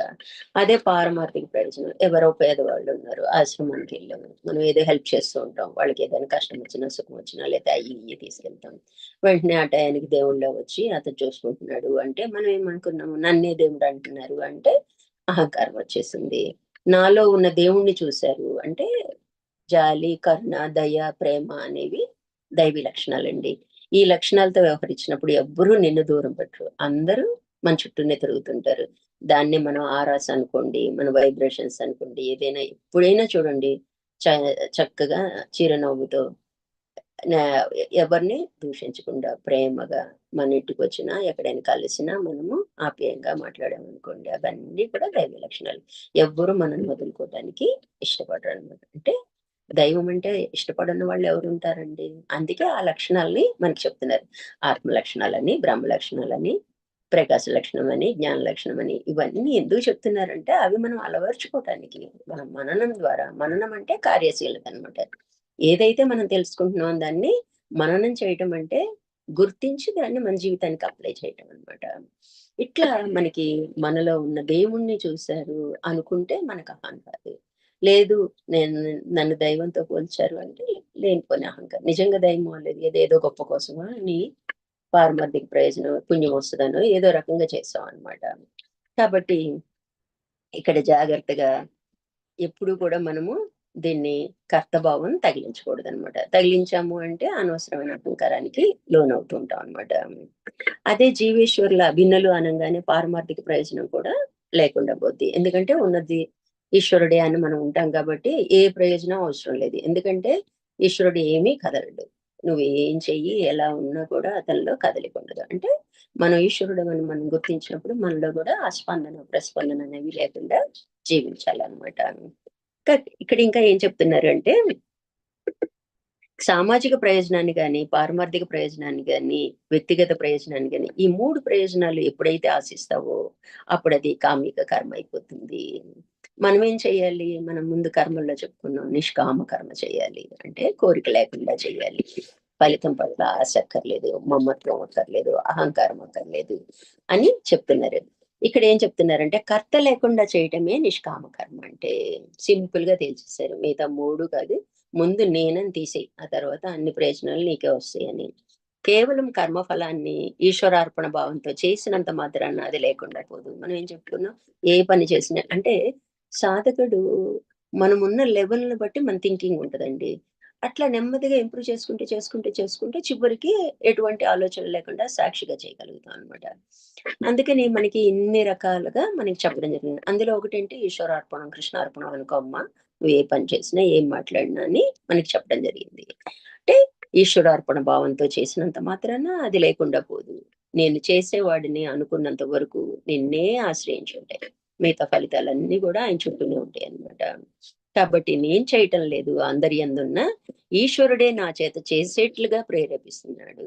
అదే పారమార్థిక ప్రయోజనం. ఎవరో పేదవాళ్ళున్నారు, ఆశ్రమానికెళ్ళాము. మనం ఏదో హెల్ప్ చేస్తూ ఉంటాం. వాళ్ళకి ఏదైనా కష్టం వచ్చినా, సుఖం వచ్చినా లేతే అయ్యి ఇయ్యి తీసుకెళ్తాం. వెంటనే ఆ టయానికి దేవుళ్ళే వచ్చి అతను చూసుకుంటున్నాడు అంటే మనం ఏమనుకున్నాము, నన్నే దేవుడు అంటున్నారు అంటే అహంకారం వచ్చేసింది. నాలో ఉన్న దేవుణ్ణి చూసారు అంటే జాలి, కరుణ, దయ, ప్రేమ అనేవి దైవీ లక్షణాలండి. ఈ లక్షణాలతో వ్యవహరించినప్పుడు ఎవ్వరూ నిన్ను దూరం పెట్టరు. అందరూ మన చుట్టూనే తిరుగుతుంటారు. దాన్నే మనం ఆరాస్ అనుకోండి, మన వైబ్రేషన్స్ అనుకోండి, ఏదైనా ఎప్పుడైనా చూడండి చ చక్కగా చిరునవ్వుతో నా ఎవరిని దూషించకుండా ప్రేమగా మన ఇంటికొచ్చినా, ఎక్కడైనా కలిసినా మనము ఆప్యాయంగా మాట్లాడామనుకోండి, అవన్నీ కూడా దైవ లక్షణాలు. ఎవ్వరు మనల్ని వదులుకోవటానికి ఇష్టపడరనమాట. అంటే దైవం అంటే ఇష్టపడని వాళ్ళు ఎవరుంటారండి? అందుకే ఆ లక్షణాల్ని మనకి చెప్తున్నారు. ఆత్మ లక్షణాలని, బ్రహ్మ లక్షణాలని, ప్రకాశ లక్షణమని, జ్ఞాన లక్షణమని ఇవన్నీ ఎందుకు చెప్తున్నారంటే అవి మనం అలవరుచుకోవటానికి. మన మననం ద్వారా, మననం అంటే కార్యశీలత అనమాట. ఏదైతే మనం తెలుసుకుంటున్నామో దాన్ని మననం చేయటం అంటే గుర్తించి దాన్ని మన జీవితానికి అప్లై చేయటం అనమాట. ఇట్లా మనకి మనలో ఉన్న దేవుణ్ణి చూసారు అనుకుంటే మనకు అహంకారం. లేదు నేను నన్ను దైవంతో పోల్చారు అంటే లేనిపోని అహంకారం. నిజంగా దైవం లేదు ఏదేదో గొప్ప కోసమా అని పారమార్థిక ప్రయోజనం, పుణ్యం వస్తదనో ఏదో రకంగా చేస్తామనమాట. కాబట్టి ఇక్కడ జాగ్రత్తగా ఎప్పుడు కూడా మనము దీన్ని కర్తభావం తగిలించకూడదనమాట. తగిలించాము అంటే అనవసరమైన అహంకారానికి లోనవుతూ ఉంటాం అనమాట. అదే జీవేశ్వరుల అభిన్నలు అనంగానే పారమార్థిక ప్రయోజనం కూడా లేకుండా పోద్ది. ఎందుకంటే ఉన్నది ఈశ్వరుడే అని మనం ఉంటాం కాబట్టి ఏ ప్రయోజనం అవసరం లేదు. ఎందుకంటే ఈశ్వరుడు ఏమీ కదలడు. నువ్వు ఏం చెయ్యి, ఎలా ఉన్నా కూడా అతనిలో కదలిక ఉండదు. అంటే మనం ఈశ్వరుడమని మనం గుర్తించినప్పుడు మనలో కూడా ఆ స్పందన, ప్రస్పందన అనేవి లేకుండా జీవించాలన్నమాట. ఇక్కడ ఇంకా ఏం చెప్తున్నారంటే సామాజిక ప్రయోజనాన్ని గాని, పారమార్థిక ప్రయోజనాన్ని గాని, వ్యక్తిగత ప్రయోజనాన్ని గాని, ఈ 3 ప్రయోజనాలు ఎప్పుడైతే ఆశిస్తావో అప్పుడది కామిక కర్మ అయిపోతుంది. మనమేం చేయాలి? మనం ముందు కర్మల్లో చెప్పుకున్నాం. నిష్కామ కర్మ చేయాలి. అంటే కోరిక లేకుండా చేయాలి. ఫలితం పట్ల ఆశ అక్కర్లేదు, మమత్వం అక్కర్లేదు, అహంకారం అక్కర్లేదు అని చెప్తున్నారు. ఇక్కడ ఏం చెప్తున్నారంటే కర్త లేకుండా చేయటమే నిష్కామ కర్మ అంటే. సింపుల్‌గా తేల్చేశారు. మిగతా 3 కాదు. ముందు నేనని తీసేయి. ఆ తర్వాత అన్ని ప్రయోజనాలు నీకే వస్తాయని. కేవలం కర్మఫలాన్ని ఈశ్వరార్పణ భావంతో చేసినంత మాత్రాన అది లేకుండా పోదు. మనం ఏం చెప్పుకున్నాం? ఏ పని చేసినా అంటే సాధకుడు మనమున్న లెవెల్‌ని బట్టి మన థింకింగ్ ఉంటదండి. అట్లా నెమ్మదిగా ఇంప్రూవ్ చేసుకుంటే చివరికి ఎటువంటి ఆలోచన లేకుండా సాక్షిగా చేయగలుగుతాం అనమాట. అందుకని మనకి ఇన్ని రకాలుగా మనకి చెప్పడం జరిగింది. అందులో ఒకటేంటి ఈశ్వరార్పణం, కృష్ణార్పణం అనుకో అమ్మా. నువ్వు ఏ పని చేసినా, ఏం మాట్లాడినా అని మనకి చెప్పడం జరిగింది. అంటే ఈశ్వరార్పణ భావంతో చేసినంత మాత్రాన అది లేకుండా పోదు. నేను చేసేవాడిని అనుకున్నంత వరకు నిన్నే ఆశ్రయించి ఉంటాయి. మిగతా ఫలితాలన్నీ కూడా ఆయన చుట్టూనే ఉంటాయన్నమాట. కాబట్టి నేను చేయటం లేదు. అందరి యందున్న ఈశ్వరుడే నా చేత చేసేట్లుగా ప్రేరేపిస్తున్నాడు.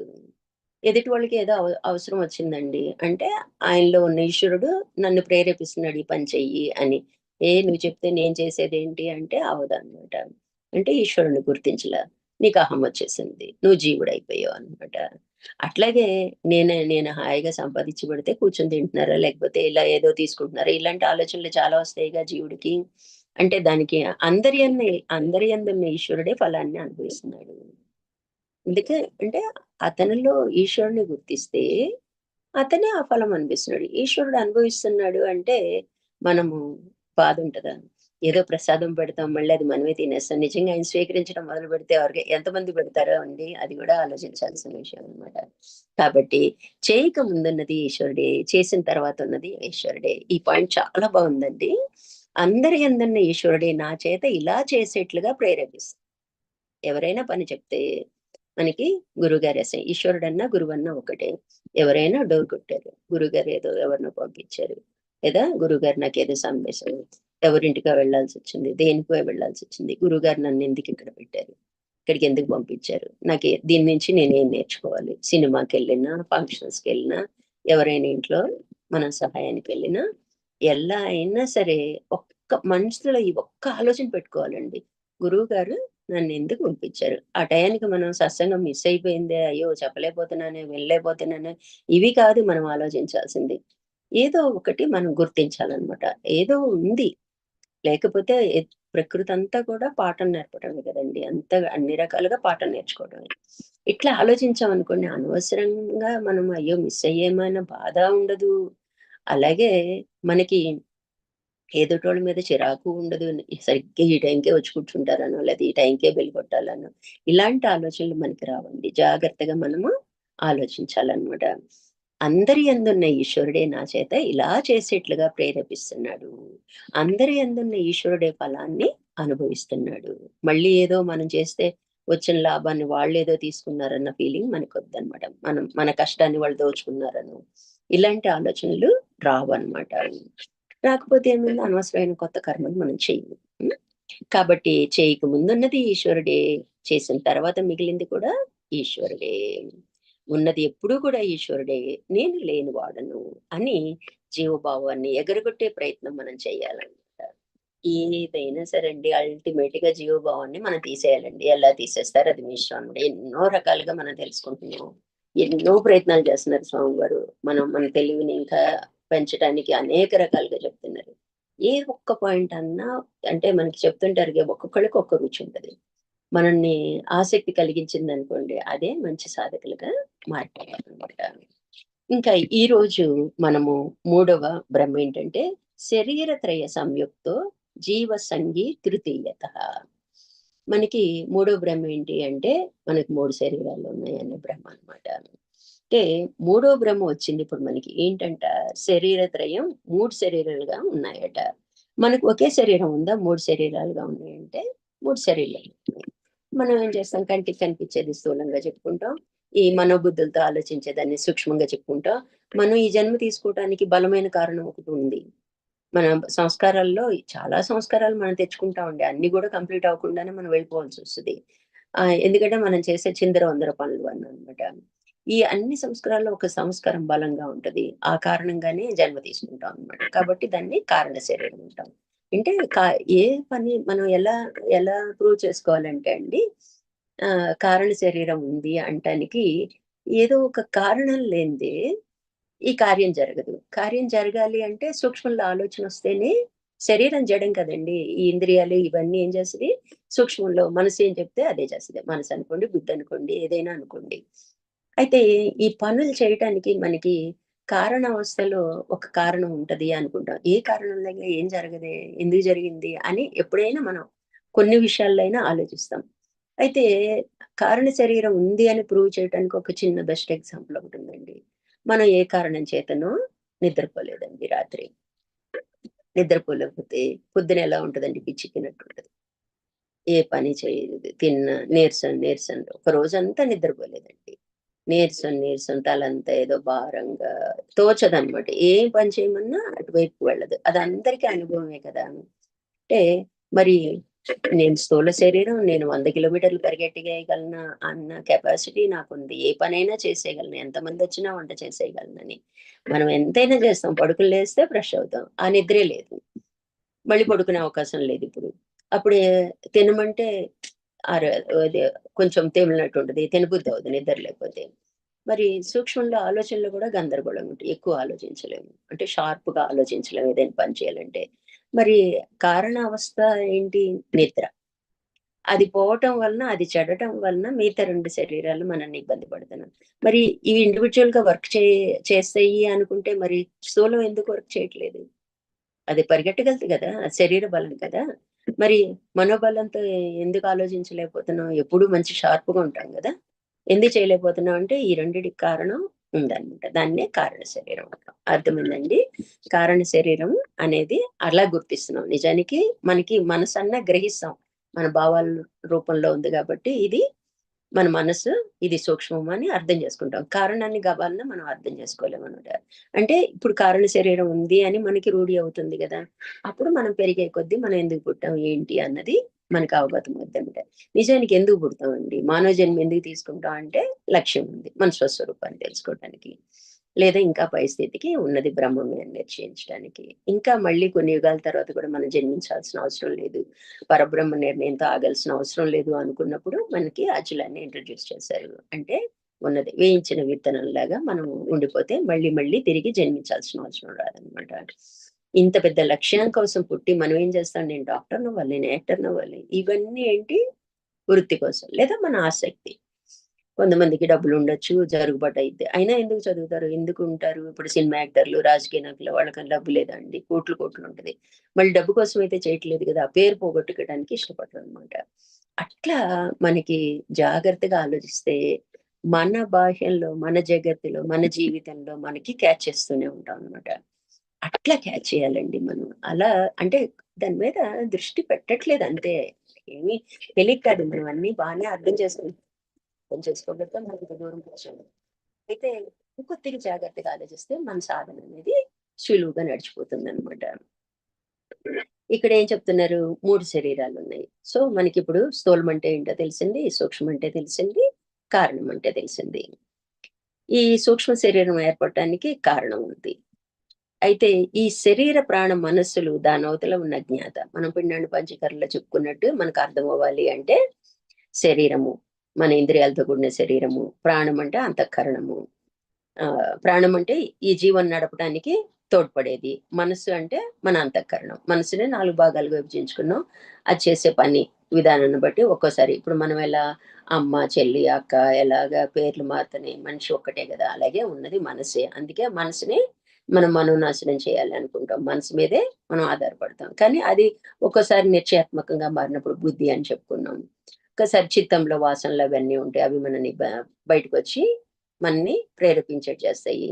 ఎదుటి వాళ్ళకి ఏదో అవసరం వచ్చిందండి అంటే ఆయనలో ఉన్న ఈశ్వరుడు నన్ను ప్రేరేపిస్తున్నాడు ఈ పని చెయ్యి అని. నువ్వు చెప్తే నేను చేసేదేంటి అంటే అవ్వదనమాట. అంటే ఈశ్వరుడిని గుర్తించలా. నీకు అహం వచ్చేసింది. నువ్వు జీవుడైపోయావు అనమాట. అట్లాగే నేను హాయిగా సంపాదించి పెడితే కూర్చొని తింటున్నారా? లేకపోతే ఇలా ఏదో తీసుకుంటున్నారా? ఇలాంటి ఆలోచనలు చాలా వస్తాయిగా జీవుడికి. అంటే దానికి అందరి యందున్న ఈశ్వరుడే ఫలాన్ని అనుభవిస్తున్నాడు. అందుకే అంటే అతనిలో ఈశ్వరుడిని గుర్తిస్తే అతనే ఆ ఫలం అనిపిస్తున్నాడు. ఈశ్వరుడు అనుభవిస్తున్నాడు అంటే మనము బాధ ఉంటదా? ఏదో ప్రసాదం పెడతాం, మళ్ళీ అది మనమే తినేస్తాం. నిజంగా ఆయన స్వీకరించడం మొదలు పెడితే ఎవరికి ఎంతమంది పెడతారో అండి, అది కూడా ఆలోచించాల్సిన విషయం అనమాట. కాబట్టి చేయక ముందున్నది ఈశ్వరుడే, చేసిన తర్వాత ఉన్నది ఈశ్వరుడే. ఈ పాయింట్ చాలా బాగుందండి. అందరి యందున్న ఈశ్వరుడే నా చేత ఇలా చేసేట్లుగా ప్రేరేపిస్తాడు. ఎవరైనా పని చెప్తే మనకి గురుగారు ఈశ్వరుడన్నా గురువన్నా ఒకటే. ఎవరైనా డోర్ కొట్టారు, గురుగారు ఏదో ఎవరినో పంపించారు, లేదా గురుగారు నాకు ఏదో సందేశం, ఎవరింటిగా వెళ్ళాల్సి వచ్చింది, దేనికో వెళ్ళాల్సి వచ్చింది, గురుగారు నన్ను ఎందుకు ఇక్కడ పెట్టారు, ఇక్కడికి ఎందుకు పంపించారు, నాకు దీని నుంచి నేనేం నేర్చుకోవాలి, సినిమాకి వెళ్ళినా ఫంక్షన్స్కి వెళ్ళినా ఎవరైనా ఇంట్లో మనం సహాయానికి వెళ్ళినా ఎలా అయినా సరే ఒక్క మనసులో ఈ ఒక్క ఆలోచన పెట్టుకోవాలండి. గురువు గారు నన్ను ఎందుకు పంపించారు, ఆ టయానికి మనం సత్సంగం మిస్ అయిపోయిందే, అయ్యో చెప్పలేకపోతున్నానే, వెళ్ళలేకపోతున్నానే, ఇవి కాదు మనం ఆలోచించాల్సింది. ఏదో ఒకటి మనం గుర్తించాలన్నమాట. ఏదో ఉంది, లేకపోతే ప్రకృతి అంతా కూడా పాఠం నేర్పడమే కదండి, అంతా అన్ని రకాలుగా పాఠం నేర్చుకోవడమే. ఇట్లా ఆలోచించామనుకోండి, అనవసరంగా మనం అయ్యో మిస్ అయ్యేమైనా బాధ ఉండదు. అలాగే మనకి ఎదుటోళ్ళ మీద చిరాకు ఉండదు. సరిగ్గా ఈ టైంకే వచ్చి కూర్చుంటారనో, లేదా ఈ టైంకే బెల్ కొట్టాలనో, ఇలాంటి ఆలోచనలు మనకి రావండి. జాగ్రత్తగా మనము ఆలోచించాలన్నమాట. అందరి యందున్న ఈశ్వరుడే నా చేత ఇలా చేసేట్లుగా ప్రేరేపిస్తున్నాడు. అందరి యందున్న ఈశ్వరుడే ఫలాన్ని అనుభవిస్తున్నాడు. మళ్ళీ ఏదో మనం చేస్తే వచ్చిన లాభాన్ని వాళ్ళేదో తీసుకున్నారన్న ఫీలింగ్ మనకొద్దనమాట. మన కష్టాన్ని వాళ్ళు దోచుకున్నారనో, ఇలాంటి ఆలోచనలు రావన్నమాట. రాకపోతే ఏముంది, అనవసరమైన కొత్త కర్మలు మనం చేయము. కాబట్టి చేయక ముందున్నది ఈశ్వరుడే, చేసిన తర్వాత మిగిలింది కూడా ఈశ్వరుడే. ఉన్నది ఎప్పుడూ కూడా ఈశ్వరుడే, నేను లేని వాడను అని జీవభావాన్ని ఎగరగొట్టే ప్రయత్నం మనం చేయాలన్నమాట. ఏదైనా సరే అండి, అల్టిమేట్ గా జీవభావాన్ని మనం తీసేయాలండి. ఎలా తీసేస్తారు అది మీ ఇష్టం అనమాట. ఎన్నో రకాలుగా మనం తెలుసుకుంటున్నాం, ఎన్నో ప్రయత్నాలు చేస్తున్నారు స్వామి వారు. మన తెలివిని ఇంకా పెంచడానికి అనేక రకాలుగా చెప్తున్నారు. ఏ ఒక్క పాయింట్ అన్నా అంటే మనకి చెప్తుంటారు, ఒక్కొక్కళ్ళకి ఒక్క రుచి ఉంటది. మనల్ని ఆసక్తి కలిగించింది అనుకోండి, అదే మంచి సాధకులుగా మారిపోతారనమాట. ఇంకా ఈ రోజు మనము మూడవ బ్రహ్మ ఏంటంటే శరీరత్రయ సంయుక్తో జీవ సంగీ తృతీయత. మనకి మూడో బ్రహ్మ ఏంటి అంటే, మనకి 3 శరీరాలు ఉన్నాయనే బ్రహ్మ అనమాట. అంటే మూడో బ్రహ్మ వచ్చింది ఇప్పుడు మనకి ఏంటంట, శరీరత్రయం 3 శరీరాలుగా ఉన్నాయట. మనకు ఒకే శరీరం ఉందా, 3 శరీరాలుగా ఉన్నాయంటే 3 శరీరాలు ఉన్నాయి. మనం ఏం చేస్తాం, కంటికి కనిపించేది స్థూలంగా చెప్పుకుంటాం, ఈ మనోబుద్ధులతో ఆలోచించేదాన్ని సూక్ష్మంగా చెప్పుకుంటాం. మనం ఈ జన్మ తీసుకోవడానికి బలమైన కారణం ఒకటి ఉంది. మన సంస్కారాల్లో చాలా సంస్కారాలు మనం తెచ్చుకుంటామండి. అన్ని కూడా కంప్లీట్ అవ్వకుండానే మనం వెళ్ళిపోవాల్సి వస్తుంది. ఎందుకంటే మనం చేసే చిందరవందర పనులు అన్నమాట. ఈ అన్ని సంస్కారాల్లో ఒక సంస్కారం బలంగా ఉంటది. ఆ కారణంగానే జన్మ తీసుకుంటాం అన్నమాట. కాబట్టి దాన్ని కారణ శరీరం అంటాం. అంటే ఏ పని మనం ఎలా ఎలా ప్రూవ్ చేసుకోవాలంటే అండి, కారణ శరీరం ఉంది అంటానికి ఏదో ఒక కారణం లేనిదే ఈ కార్యం జరగదు. కార్యం జరగాలి అంటే సూక్ష్మంలో ఆలోచన వస్తేనే, శరీరం జడం కదండీ! ఈ ఇంద్రియాలు ఇవన్నీ ఏం చేస్తది, సూక్ష్మంలో మనసు ఏం చెప్తే అదే చేస్తది. మనసు అనుకోండి, బుద్ధి అనుకోండి, ఏదైనా అనుకోండి. అయితే ఈ పనులు చేయటానికి మనకి కారణావస్థలో ఒక కారణం ఉంటది అనుకుంటాం. ఏ కారణం లేక ఏం జరగదే, ఎందుకు జరిగింది అని ఎప్పుడైనా మనం కొన్ని విషయాల్లో అయినా ఆలోచిస్తాం. అయితే కారణ శరీరం ఉంది అని ప్రూవ్ చేయడానికి ఒక చిన్న బెస్ట్ ఎగ్జాంపుల్ ఒకటుందండి. మనం ఏ కారణం చేతనో నిద్రపోలేదండి రాత్రి. నిద్రపోలేకపోతే పొద్దున ఎలా ఉంటదండి, పిచ్చెక్కినట్టుంటది. ఏ పని చేయదు. నీరసం. ఒక రోజంతా నిద్రపోలేదండి. నీరసం తలంతా ఏదో భారంగా తోచదనమాట. ఏ పని చేయమన్నా అటువైపు వెళ్ళదు. అది అందరికీ అనుభవమే కదా! అంటే మరి నేను స్థూల శరీరం, నేను 100 కిలోమీటర్లు పరిగెట్టేయగలనా అన్న కెపాసిటీ నాకుంది. ఏ పనైనా చేసేయగలను. ఎంతమందొచ్చినా వంట చేసేయగలనని. మనం ఎంతైనా చేస్తాం. పడుకొని లేస్తే ఫ్రెష్ అవుతాం. ఆ నిద్రే లేదు. మళ్ళీ పడుకునే అవకాశం లేదిప్పుడు. అప్పుడే తినమంటే అర అదే కొంచెం తెమిలినట్టు ఉంటది. తినబుద్దవ్వదు నిద్ర లేకపోతే. మరి సూక్ష్మంలో ఆలోచనలు కూడా గందరగోళంగా ఉంటాయి. ఎక్కువ ఆలోచించలేము. అంటే షార్ప్‌గా ఆలోచించలేము ఏదైనా పని చేయాలంటే. మరి కారణావస్థ ఏంటి? నిద్ర. అది పోవటం వలన, అది చెడటం వలన మిగతా 2 శరీరాలు మనల్ని ఇబ్బంది పడుతున్నాయి. మరి ఇవి ఇండివిడ్యుయల్‌గా వర్క్ చేస్తాయి అనుకుంటే మరి స్థూలం ఎందుకు వర్క్ చేయట్లేదు? అది పరిగెట్టగలదు కదా, శరీర బలం కదా. మరి మనోబలంతో ఎందుకు ఆలోచించలేకపోతున్నాం? ఎప్పుడు మంచి షార్ప్గా ఉంటాం కదా, ఎందుకు చేయలేకపోతున్నాం అంటే ఈ రెండిటికి కారణం ఉందన్నమాట. దాన్నే కారణ శరీరం అంటాం. అర్థమైందండి? కారణ శరీరం అనేది అలా గుర్తిస్తున్నాం. నిజానికి మనకి మనసు అన్న గ్రహిస్తాం, మన భావాల రూపంలో ఉంది కాబట్టి ఇది మన మనసు, ఇది సూక్ష్మం అని అర్థం చేసుకుంటాం. కారణాన్ని గబాలన మనం అర్థం చేసుకోలేము అనమాట. అంటే ఇప్పుడు కారణ శరీరం ఉంది అని మనకి రూఢి అవుతుంది కదా, అప్పుడు మనం పెరిగే కొద్దీ మనం ఎందుకు పుట్టాం ఏంటి అన్నది మనకు అవగతం అవుతుందన్నమాట. నిజానికి ఎందుకు పుడతామండి? మానవ జన్మ ఎందుకు తీసుకుంటాం అంటే లక్ష్యం ఉంది, మన స్వస్వరూపాన్ని తెలుసుకోవడానికి, లేదా ఇంకా పై స్థితికి ఉన్నది బ్రహ్మమే అని నిశ్చయించడానికి. ఇంకా మళ్ళీ కొన్ని యుగాల తర్వాత కూడా మనం జన్మించాల్సిన అవసరం లేదు, పరబ్రహ్మ నిర్ణయంతో ఆగాల్సిన అవసరం లేదు అనుకున్నప్పుడు మనకి అచ్చులన్నీ ఇంట్రడ్యూస్ చేశారు. అంటే ఉన్నది వేయించిన విత్తనంలాగా మనం ఉండిపోతే మళ్ళీ మళ్ళీ తిరిగి జన్మించాల్సిన అవసరం రాదనమాట. ఇంత పెద్ద లక్ష్యం కోసం పుట్టి మనం ఏం చేస్తాం? నేను డాక్టర్ అవ్వాలి, నేను యాక్టర్ అవ్వాలి, ఇవన్నీ ఏంటి? వృత్తి కోసం, లేదా మన ఆసక్తి. కొంతమందికి డబ్బులు ఉండొచ్చు, జరుగుబాటు అయితే అయినా ఎందుకు చదువుతారు, ఎందుకు ఉంటారు? ఇప్పుడు సినిమా యాక్టర్లు, రాజకీయ నాయకులు, వాళ్ళకన్నా డబ్బు లేదా అండి? కోట్లు కోట్లు ఉంటది. మళ్ళీ డబ్బు కోసం అయితే చేయట్లేదు కదా, పేరు పోగొట్టుకోవడానికి ఇష్టపడరు అనమాట. అట్లా మనకి జాగ్రత్తగా ఆలోచిస్తే మన బాహ్యంలో, మన జగత్తులో, మన జీవితంలో మనకి క్యాచ్ చేస్తూనే ఉంటాం అనమాట. అట్లా క్యాచ్ చేయాలండి మనం. అలా అంటే దాని మీద దృష్టి పెట్టట్లేదు అంతే. ఏమీ తెలియక కాదు, మనం అన్ని బాగానే అర్థం చేసుకుంటాం, అర్థం చేసుకోగలిగితే మనకి ఇంత దూరం వచ్చాము. అయితే ఇంకొద్దిగా జాగ్రత్తగా ఆలోచిస్తే మన సాధన అనేది సులువుగా నడిచిపోతుంది అనమాట. ఇక్కడ ఏం చెప్తున్నారు? 3 శరీరాలు ఉన్నాయి. సో మనకి ఇప్పుడు స్థూలం అంటే ఏంటో తెలిసింది, సూక్ష్మం అంటే తెలిసింది, కారణం అంటే తెలిసింది. ఈ సూక్ష్మ శరీరం ఏర్పడటానికి కారణం ఉంది. అయితే ఈ శరీర ప్రాణ మనస్సులు దానవతల ఉన్న జ్ఞాత, మనం పిండాండ పంచకర్రలో చెప్పుకున్నట్టు మనకు అర్థం అవ్వాలి అంటే శరీరము, మన ఇంద్రియాలతో కూడిన శరీరము, ప్రాణం అంటే అంతఃకరణము, ప్రాణం అంటే ఈ జీవనం నడపడానికి తోడ్పడేది, మనస్సు అంటే మన అంతఃకరణం. మనసుని 4 భాగాలుగా విభజించుకున్నాం. అది చేసే పని విధానాన్ని బట్టి ఒక్కోసారి ఇప్పుడు మనం ఎలా అమ్మ, చెల్లి, అక్క ఎలాగా పేర్లు మారుతున్నాయి, మనిషి ఒక్కటే కదా, అలాగే ఉన్నది మనసే. అందుకే మనసుని మనం మనోనాశనం చేయాలి అనుకుంటాం, మనసు మీదే మనం ఆధారపడతాం. కానీ అది ఒక్కోసారి నిశ్చయాత్మకంగా మారినప్పుడు బుద్ధి అని చెప్పుకున్నాం. ఒకసారి చిత్తంలో వాసనలు అవన్నీ ఉంటాయి, అవి మనని బయటకు వచ్చి మనని ప్రేరేపించేట్ చేస్తాయి.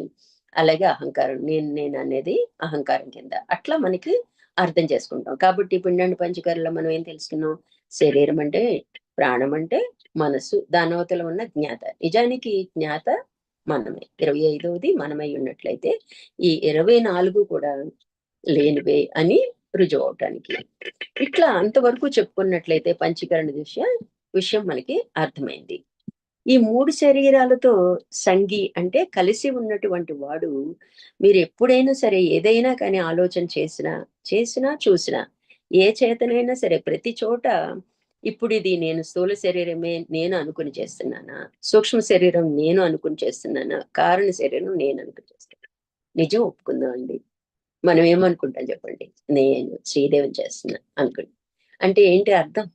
అలాగే అహంకారం, నేను నేను అనేది అహంకారం కింద. అట్లా మనకి అర్థం చేసుకుంటాం. కాబట్టి పిండాండ పంచకర్రలో మనం ఏం తెలుసుకున్నాం? శరీరం అంటే, ప్రాణం అంటే మనస్సు, దానవతల ఉన్న జ్ఞాత. నిజానికి జ్ఞాత మనమే. 25వది మనమై ఉన్నట్లయితే ఈ 24 కూడా లేనివే అని రుజువు అవటానికి. ఇట్లా అంతవరకు చెప్పుకున్నట్లయితే పంచీకరణ విషయం మనకి అర్థమైంది. ఈ 3 శరీరాలతో సంగి అంటే కలిసి ఉన్నటువంటి వాడు, మీరు ఎప్పుడైనా సరే ఏదైనా కానీ ఆలోచన చూసినా, ఏ చేతనైనా సరే ప్రతి చోట ఇప్పుడు ఇది నేను స్థూల శరీరమే నేను అనుకుని చేస్తున్నానా? సూక్ష్మ శరీరం నేను అనుకుని చేస్తున్నానా? కారణ శరీరం నేను అనుకుని చేస్తున్నానా? నిజం ఒప్పుకుందాం అండి. మనం ఏమనుకుంటాం చెప్పండి? నేను శ్రీదేవిని చేస్తున్నా అనుకుంటా. అంటే ఏంటి అర్థం?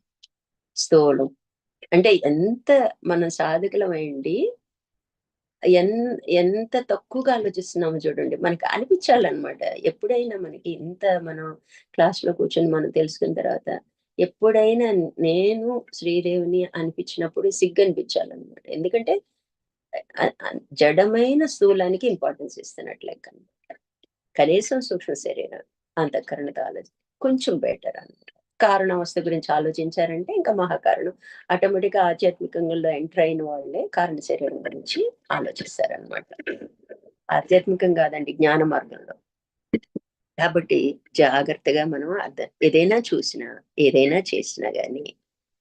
స్థూలం. అంటే ఎంత మనం సాధకులమండి, ఎన్ ఎంత తక్కువగా ఆలోచిస్తున్నామో చూడండి. మనకు అనిపించాలన్నమాట. ఎప్పుడైనా మనకి ఇంత మనం క్లాస్‌లో కూర్చొని మనం తెలుసుకున్న తర్వాత, ఎప్పుడైనా నేను శ్రీదేవిని అనిపించినప్పుడు సిగ్గనిపించాలన్నమాట. ఎందుకంటే జడమైన స్థూలానికి ఇంపార్టెన్స్ ఇస్తున్నట్టు లెక్కనమాట. కనీసం సూక్ష్మ శరీరం అంతఃకరణతో కొంచెం బెటర్ అన్నమాట. కారణావస్థ గురించి ఆలోచించారంటే ఇంకా మహాకారణం. ఆటోమేటిక్‌గా ఆధ్యాత్మికంలో ఎంటర్ అయిన వాళ్ళే కారణ శరీరం గురించి ఆలోచిస్తారనమాట. ఆధ్యాత్మికం కాదండి, జ్ఞాన మార్గంలో. కాబట్టి జాగ్రత్తగా మనం ఏదైనా చూసినా, ఏదైనా చేసినా గాని,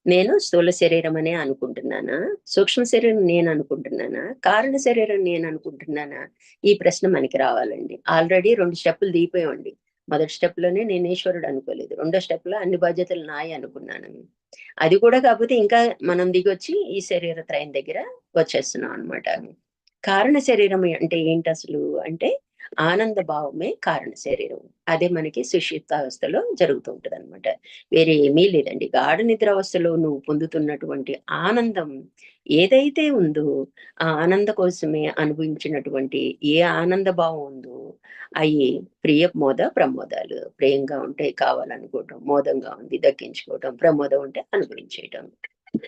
నేను స్థూల శరీరం అనే అనుకుంటున్నానా? సూక్ష్మ శరీరం నేను అనుకుంటున్నానా? కారణ శరీరం నేను అనుకుంటున్నానా? ఈ ప్రశ్న మనకి రావాలండి. ఆల్రెడీ 2 స్టెప్పులు దిగిపోయామండి. మొదటి స్టెప్‌లోనే నేను ఈశ్వరుడు అనుకోలేదు. రెండో స్టెప్‌లో అన్ని బాధ్యతలు నాయి అనుకున్నాను. అది కూడా కాకపోతే ఇంకా మనం దిగొచ్చి ఈ శరీర త్రయం దగ్గర వచ్చేస్తున్నాం అనమాట. కారణ శరీరం అంటే ఏంటసలు? అంటే ఆనంద భావమే కారణ శరీరం. అదే మనకి సుషుప్తావస్థలో జరుగుతూ ఉంటదనమాట. అనమాట. వేరే ఏమీ లేదండి. గాఢ నిద్ర అవస్థలో నువ్వు పొందుతున్నటువంటి ఆనందం ఏదైతే ఉందో, ఆ ఆనంద కోసమే అనుభవించినటువంటి ఏ ఆనంద భావం ఉందో, అయి ప్రియ ప్రమోదాలు. ప్రియంగా ఉంటే కావాలనుకోవటం, మోదంగా ఉంది దక్కించుకోవటం, ప్రమోదం ఉంటే అనుభవించేయటం.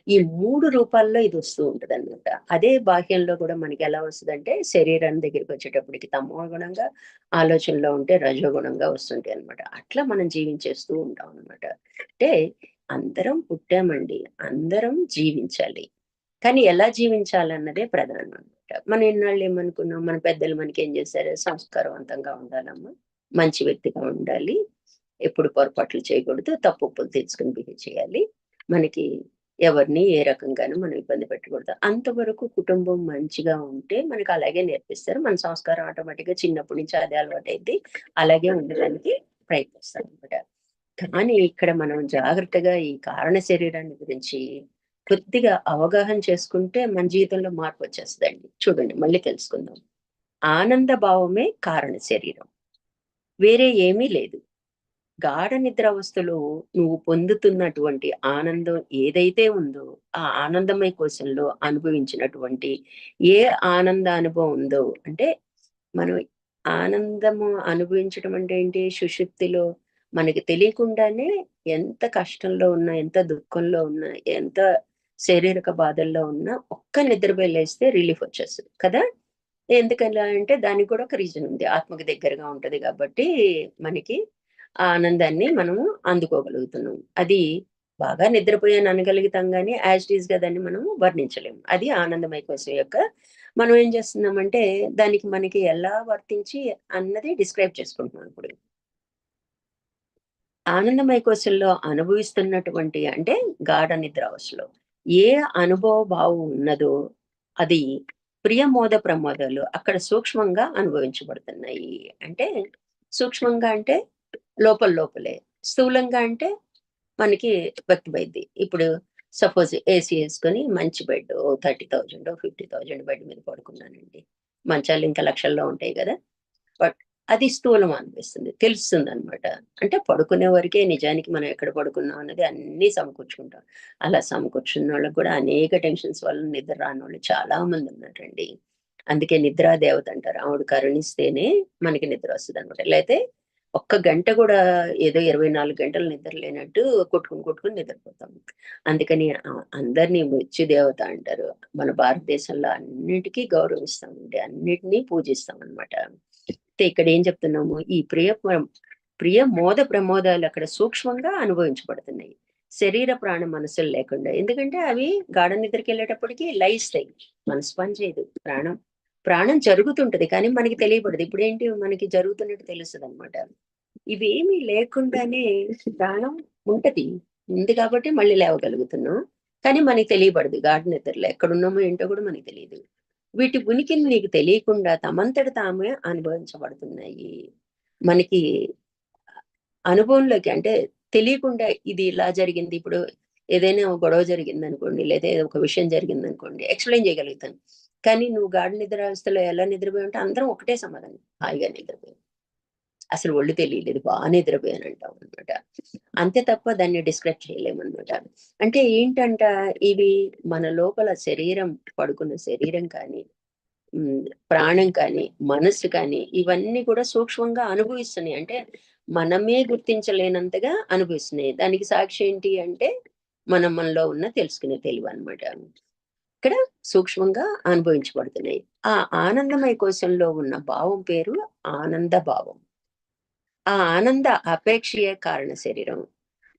ఈ 3 రూపాల్లో ఇది వస్తూ ఉంటదనమాట. అదే బాహ్యంలో కూడా మనకి ఎలా వస్తదంటే, శరీరం దగ్గరికి వచ్చేటప్పటికి తమో గుణంగా, ఆలోచనలో ఉంటే రజోగుణంగా వస్తుంటాయి అనమాట. అట్లా మనం జీవించేస్తూ ఉంటాం అనమాట. అంటే అందరం పుట్టామండి. అందరం జీవించాలి. కానీ ఎలా జీవించాలన్నదే ప్రధానం అనమాట. మనం ఇన్నాళ్ళు ఏమనుకున్నాం, మన పెద్దలు మనకేం చేశారు, సంస్కారవంతంగా ఉండాలమ్మా, మంచి వ్యక్తిగా ఉండాలి, ఎప్పుడు పొరపాట్లు చేయకూడదు, తప్పొప్పులు తెలుసుకొని బిహేవ్ చేయాలి, మనకి ఎవరిని ఏ రకంగానూ మనం ఇబ్బంది పెట్టకూడదు. అంతవరకు కుటుంబం మంచిగా ఉంటే మనకు అలాగే నేర్పిస్తారు. మన సంస్కారం ఆటోమేటిక్‌గా చిన్నప్పటి నుంచి అదే అలవాటైద్ది. అలాగే ఉండడానికి ప్రయత్నిస్తామనమాట. కానీ ఇక్కడ మనం జాగ్రత్తగా ఈ కారణ శరీరాన్ని గురించి కొద్దిగా అవగాహన చేసుకుంటే మన జీవితంలో మార్పొచ్చేస్తదండి. చూడండి మళ్ళీ తెలుసుకుందాం. ఆనంద భావమే కారణ శరీరం. వేరే ఏమీ లేదు. గాఢ నిద్రావస్థలో నువ్వు పొందుతున్నటువంటి ఆనందం ఏదైతే ఉందో, ఆ ఆనందమయ కోశంలో అనుభవించినటువంటి ఏ ఆనంద అనుభవం ఉందో, అంటే మనం ఆనందము అనుభవించడం అంటే ఏంటి? సుషుప్తిలో మనకి తెలియకుండానే ఎంత కష్టంలో ఉన్నా, ఎంత దుఃఖంలో ఉన్నా, ఎంత శారీరక బాధల్లో ఉన్నా ఒక్క నిద్రపోయి లేస్తే రిలీఫ్ వచ్చేస్తది కదా! ఎందుకలా అంటే దానికి కూడా ఒక రీజన్ ఉంది. ఆత్మకి దగ్గరగా ఉంటది కాబట్టి మనకి ఆ ఆనందాన్ని మనము అందుకోగలుగుతున్నాం. అది బాగా నిద్రపోయాను అనగలుగుతాం గానీ, యాజ్ ఇట్ ఈస్‌గా దాన్ని మనం వర్ణించలేము. అది ఆనందమయ కోశం యొక్క మనం ఏం చేస్తున్నామంటే, దానికి మనకి ఎలా వర్తించి అన్నది డిస్క్రైబ్ చేసుకుంటున్నాం ఇప్పుడు. ఆనందమయ కోశంలో అనుభవిస్తున్నటువంటి అంటే గాఢ నిద్రావస్థలో ఏ అనుభవ భావం ఉన్నదో అది ప్రియమోద ప్రమోదాలు అక్కడ సూక్ష్మంగా అనుభవించబడుతున్నాయి. అంటే సూక్ష్మంగా అంటే లోపల లోపలే. స్థూలంగా అంటే మనకి వ్యక్తమైద్ది. ఇప్పుడు సపోజ్ ఏసీ యేసుకొని మంచి బెడ్ ఓ 30,000 50,000 బెడ్ మీద పడుకున్నానండి. మంచాలు ఇంకా లక్షల్లో ఉంటాయి గదా! బట్ అది స్థూలం అనిపిస్తుంది. తెలుస్తుందనమాట. అంటే పడుకునే వరకే నిజానికి మనం ఎక్కడ పడుకున్నాం అన్నది అన్నీ సమకూర్చుకుంటాం. అలా సమకూర్చున్నోళ్ళకి కూడా అనేక టెన్షన్స్ వల్ల నిద్ర రానోళ్ళు చాలా మందున్నారండి. అందుకే నిద్రా దేవత అంటారు. ఆవిడ కరుణిస్తేనే మనకి నిద్రొస్తదనమాట. లేతే ఒక్క గంట గూడా ఏదో 24 గంటలు నిద్ర లేనట్టు కొట్టుకొని, కొట్టుకొని నిద్రపోతాం. అందుకని అందరిని మృత్యుదేవత అంటారు. మన భారతదేశంలో అన్నిటికీ గౌరవిస్తామండి. అన్నిటిని పూజిస్తామనమాట. అయితే ఇక్కడేం చెప్తున్నాము, ఈ ప్రియ మోద ప్రమోదాలు అక్కడ సూక్ష్మంగా అనుభవించబడుతున్నాయి. శరీర ప్రాణ మనసులు లేకుండా. ఎందుకంటే అవి గాఢ నిద్రకెళ్ళేటప్పటికి లయిస్తాయి. మనసు పని చేయదు. ప్రాణం జరుగుతుంటది. కానీ మనకి తెలియబడదు. ఇప్పుడేంటి మనకి జరుగుతున్నట్టు తెలుస్తదనమాట. ఇవేమీ లేకుండానే ప్రాణం ఉంటది. ఉంది కాబట్టి మళ్ళీ లేవగలుగుతున్నాం. కానీ మనకి తెలియబడదు గాఢ నిద్రలో. ఎక్కడున్నామో ఏంటో కూడా మనకి తెలీదు. వీటి ఉనికిని నీకు తెలియకుండా తమంతట తామే అనుభవించబడుతున్నాయి. మనకి అనుభవంలోకి అంటే తెలియకుండా ఇది ఇలా జరిగింది. ఇప్పుడు ఏదైనా ఒక గొడవ జరిగిందనుకోండి, లేదా ఏదో ఒక విషయం జరిగిందనుకోండి, ఎక్స్‌ప్లెయిన్ చేయగలుగుతాను. కానీ నువ్వు గాఢ నిద్రావస్థలో ఎలా నిద్రపోయావంటే అందరం ఒకటే సమాధానం. హాయిగా నిద్రపోయాను. అసలు ఒళ్ళు తెలియలేదు. నిద్రపోయానంటామనమాట. అంతే తప్ప దాన్ని డిస్క్రైబ్ చేయలేమనమాట. అంటే ఏంటంట ఇవి మన లోపల శరీరం పడుకున్న శరీరం కానీ, హ్మ్. ప్రాణం కానీ, మనస్సు కానీ ఇవన్నీ కూడా సూక్ష్మంగా అనుభవిస్తున్నాయి. అంటే మనమే గుర్తించలేనంతగా అనుభవిస్తున్నాయి. దానికి సాక్షి ఏంటి అంటే మనలో ఉన్న తెలుసుకునే తెలివనమాట. ఇక్కడ సూక్ష్మంగా అనుభవించబడుతున్నాయి. ఆ ఆనందమయ కోశంలో ఉన్న భావం పేరు ఆనంద భావం. ఆ ఆనంద అపేక్షయే కారణ శరీరం.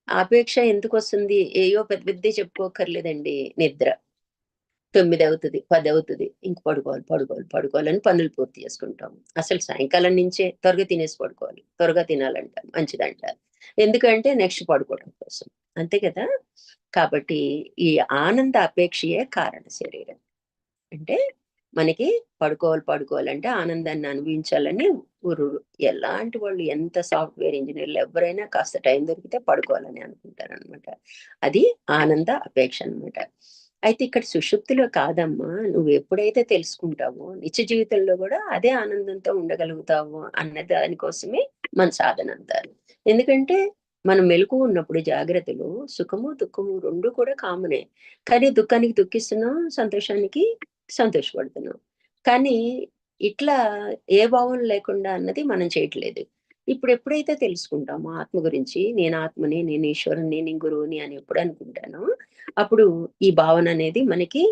ఆ అపేక్ష ఎందుకొస్తుంది? ఏయో పెద్ద పెద్దయి చెప్పుకోక్కర్లేదండి. నిద్ర. 9 అవుతది, 10 అవుతది. ఇంక పడుకోవాలి, పడుకోవాలి, పడుకోవాలని పనులు పూర్తి చేసుకుంటాం. అసలు సాయంకాలం నుంచే త్వరగా తినేసి పడుకోవాలి. త్వరగా తినాలంట, మంచిదంటారు. ఎందుకంటే నెక్స్ట్ పడుకోవడం కోసం. అంతే కదా! కాబట్టి ఈ ఆనంద అపేక్షయే కారణ శరీరం. అంటే మనకి పడుకోవాలంటే ఆనందాన్ని అనుభవించాలని ఉరురు. ఎలాంటి వాళ్ళు ఎంత సాఫ్ట్‌వేర్ ఇంజినీర్‌లు ఎవ్వరైనా కాస్త టైం దొరికితే పడుకోవాలని అనుకుంటారనమాట. అది ఆనంద అపేక్ష అనమాట. అయితే ఇక్కడ సుషుప్తిలో కాదమ్మా, నువ్వు ఎప్పుడైతే తెలుసుకుంటావో నిత్య జీవితంలో గూడా అదే ఆనందంతో ఉండగలుగుతావు అన్న దాని కోసమే మన సాధనంతా. ఎందుకంటే మనం మెలకువ ఉన్నప్పుడు జాగ్రత్తలు సుఖము దుఃఖము రెండు కూడా కామనే. కానీ దుఃఖానికి దుఃఖిస్తున్నాం, సంతోషానికి సంతోషపడుతున్నాం. కానీ ఇట్లా ఏ భావం లేకుండా అన్నది మనం చేయట్లేదు. ఇప్పుడు ఎప్పుడైతే తెలుసుకుంటామో ఆత్మ గురించి, నేను ఆత్మని, నేను ఈశ్వరుని, నేను గురువుని అని ఎప్పుడు అనుకుంటానో, అప్పుడు ఈ భావన అనేది మనకి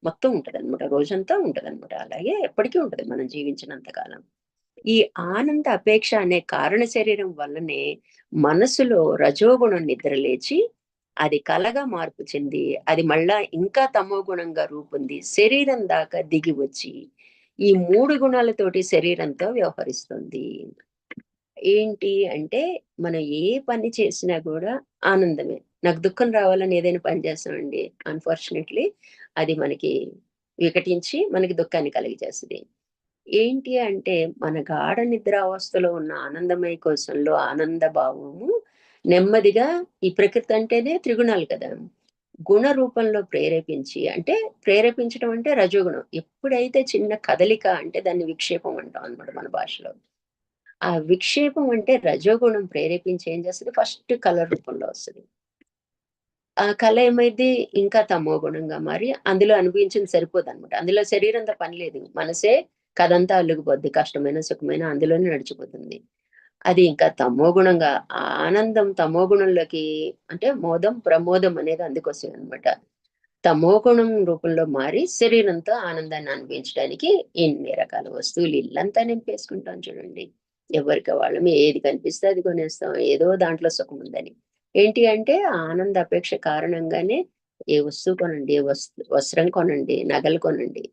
మొత్తం ఉంటదనమాట. రోజంతా ఉంటదనమాట. అలాగే ఎప్పటికీ ఉంటది మనం జీవించినంత కాలం. ఈ ఆనంద అపేక్ష అనే కారణ శరీరం వల్లనే మనసులో రజోగుణం నిద్రలేచి అది కలగా మార్పు చెంది అది మళ్ళా ఇంకా తమో గుణంగా రూపొంది శరీరం దాకా దిగి వచ్చి ఈ 3 గుణాలతోటి శరీరంతో వ్యవహరిస్తుంది. ఏంటి అంటే మనం ఏ పని చేసినా కూడా ఆనందమే. నాకు దుఃఖం రావాలని ఏదైనా పని చేస్తామండి. అన్‌ఫార్చునేట్‌లీ అది మనకి వికటించి మనకి దుఃఖాన్ని కలిగజేస్తది. ఏంటి అంటే మన గాఢ నిద్రావస్థలో ఉన్న ఆనందమయ కోశంలో ఆనంద భావము నెమ్మదిగా ఈ ప్రకృతి అంటేనే త్రిగుణాలు కదా! గుణ రూపంలో ప్రేరేపించి అంటే ప్రేరేపించడం అంటే రజోగుణం. ఎప్పుడైతే చిన్న కదలిక అంటే దాన్ని విక్షేపం అంటాం అన్నమాట మన భాషలో. ఆ విక్షేపం అంటే రజోగుణం ప్రేరేపించి ఏం చేస్తది ఫస్ట్ కలర్ రూపంలో వస్తది. ఆ కళ ఏమైద్ది ఇంకా తమో గుణంగా మారి అందులో అనుభవించింది సరిపోదనమాట. అందులో శరీరంతో పని లేదు. మనసే కథంతా అల్లుకుపోద్ది. కష్టమైన, సుఖమైన అందులోనే నడిచిపోతుంది. అది ఇంకా తమో గుణంగా ఆ ఆనందం తమో గుణంలోకి అంటే మోదం, ప్రమోదం అనేది అందుకొస్తాయి అనమాట. తమో గుణం రూపంలో మారి శరీరంతో ఆనందాన్ని అనుభవించడానికి ఎన్ని రకాల వస్తువులు ఇల్లంతా నింపేసుకుంటాం చూడండి. ఎవరికి వాళ్ళం ఏది కనిపిస్తే అది కొనేస్తాం. ఏదో దాంట్లో సుఖం ఉందని. ఏంటి అంటే ఆ ఆనంద అపేక్ష కారణంగానే ఏ వస్తువు కొనండి, ఏ వస్త్రం కొనండి, నగలు కొనండి.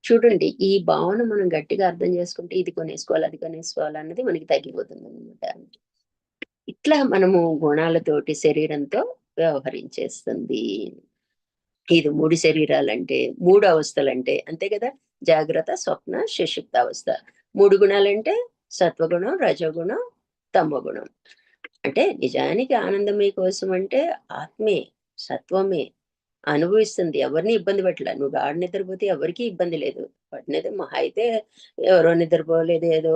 చూడండి ఈ భావన మనం గట్టిగా అర్థం చేసుకుంటే ఇది కొనేసుకోవాలి, అది కొనేసుకోవాలి అన్నది మనకి తగ్గిపోతుందనమాట. ఇట్లా మనము గుణాలతోటి శరీరంతో వ్యవహరించేస్తుంది. ఇది 3 శరీరాలంటే, 3 అవస్థలంటే అంతే కదా! జాగ్రత్త, స్వప్న, సుషుప్తావస్థ. 3 గుణాలంటే సత్వగుణం, రజోగుణం, తమోగుణం. అంటే నిజానికి ఆనందమే కోసం అంటే ఆత్మే, సత్వమే అనుభవిస్తుంది. ఎవరిని ఇబ్బంది పెట్టల. నువ్వు గాఢ నిద్రపోతే ఎవరికీ ఇబ్బంది లేదు. పడినది మహా అయితే ఎవరో నిద్రపోలేదు ఏదో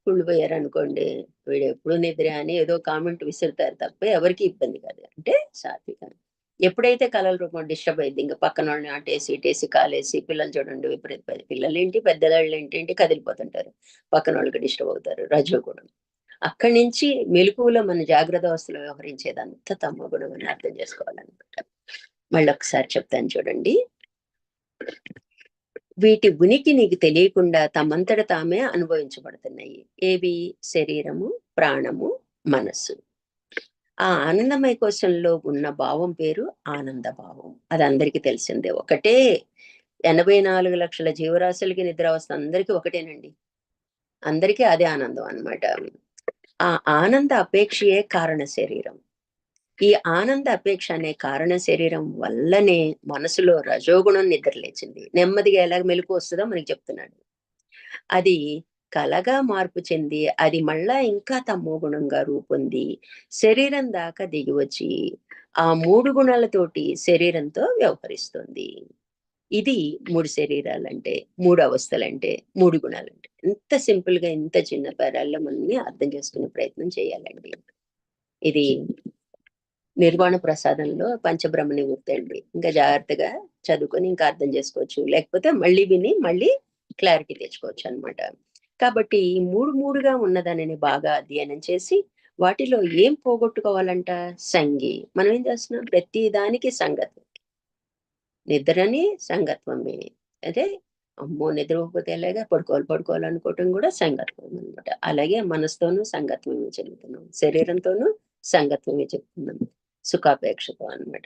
కుళ్ళిపోయారనుకోండి. వీడెప్పుడు నిద్రే అని ఏదో కామెంట్ విసురుతారు తప్ప ఎవరికీ ఇబ్బంది కాదు. అంటే సాత్వికం. ఎప్పుడైతే కలల రూపం డిస్టర్బ్ అయ్యిద్ది ఇంక పక్కనోళ్ళని అటేసి, ఇటేసి కాలేసి పిల్లలు చూడండి పిల్లలేంటి, పెద్దవాళ్ళేంటేంటి కదిలిపోతుంటారు. పక్కనోళ్ళకి డిస్టర్బ్ అవుతారు. రజోగుణం. అక్కడి నుంచి మెలకువలో మన జాగ్రత్త అవస్థలో వ్యవహరించేదంతా తమో గుణం అని అర్థం చేసుకోవాలన్నమాట. మళ్ళొకసారి చెప్తాను చూడండి. వీటి ఉనికి నీకు తెలియకుండా తమంతట తామే అనుభవించబడుతున్నాయి. ఏవి? శరీరము, ప్రాణము, మనస్సు. ఆ ఆనందమయ కోశంలో ఉన్న భావం పేరు ఆనంద భావం. అది అందరికీ తెలిసిందే. ఒకటే 84,00,000 జీవరాశులకి నిద్రావస్థ అందరికీ ఒకటేనండి. అందరికీ అదే ఆనందం అన్నమాట. ఆ ఆనంద అపేక్షయే కారణ శరీరం. ఈ ఆనంద అపేక్ష అనే కారణ శరీరం వల్లనే మనసులో రజోగుణం నిద్రలేచింది. నెమ్మదిగా ఎలాగ మెలుకువ వస్తదో మనకి చెప్తున్నాడు. అది కలగా మార్పు చెంది, అది మళ్ళా ఇంకా తమో గుణంగా రూపొంది, శరీరం దాకా దిగివచ్చి, ఆ 3 గుణాలతోటి శరీరంతో వ్యవహరిస్తుంది. ఇది 3 శరీరాలంటే, 3 అవస్థలంటే, 3 గుణాలంటే. ఇంత సింపుల్‌గా ఇంత చిన్న పేరాల్లో మనల్ని అర్థం చేసుకునే ప్రయత్నం చేయాలండి. ఇది నిర్వాణ ప్రసాదంలో పంచబ్రహ్మ నివృత్తి అండి. ఇంకా జాగ్రత్తగా చదువుకొని ఇంకా అర్థం చేసుకోవచ్చు. లేకపోతే మళ్ళీ విని, మళ్ళీ క్లారిటీ తెచ్చుకోవచ్చనమాట. కాబట్టి ఈ 3 ఉన్నదానిని బాగా అధ్యయనం చేసి, వాటిలో ఏం పోగొట్టుకోవాలంట? సంగి. మనం ఏం చేస్తున్నాం? ప్రతి దానికి సంగతి. నిద్రని సంగత్వమే. అదే అమ్మో! నిద్రపోకపోతే ఎలాగా? పడుకోవాలనుకోవటం కూడా సంగత్వం అనమాట. అలాగే మనసుతోనూ సంగత్వమే చెందుతున్నాం. శరీరంతోనూ సంగత్వమే చెప్తున్నాం. సుఖాపేక్షతో అనమాట.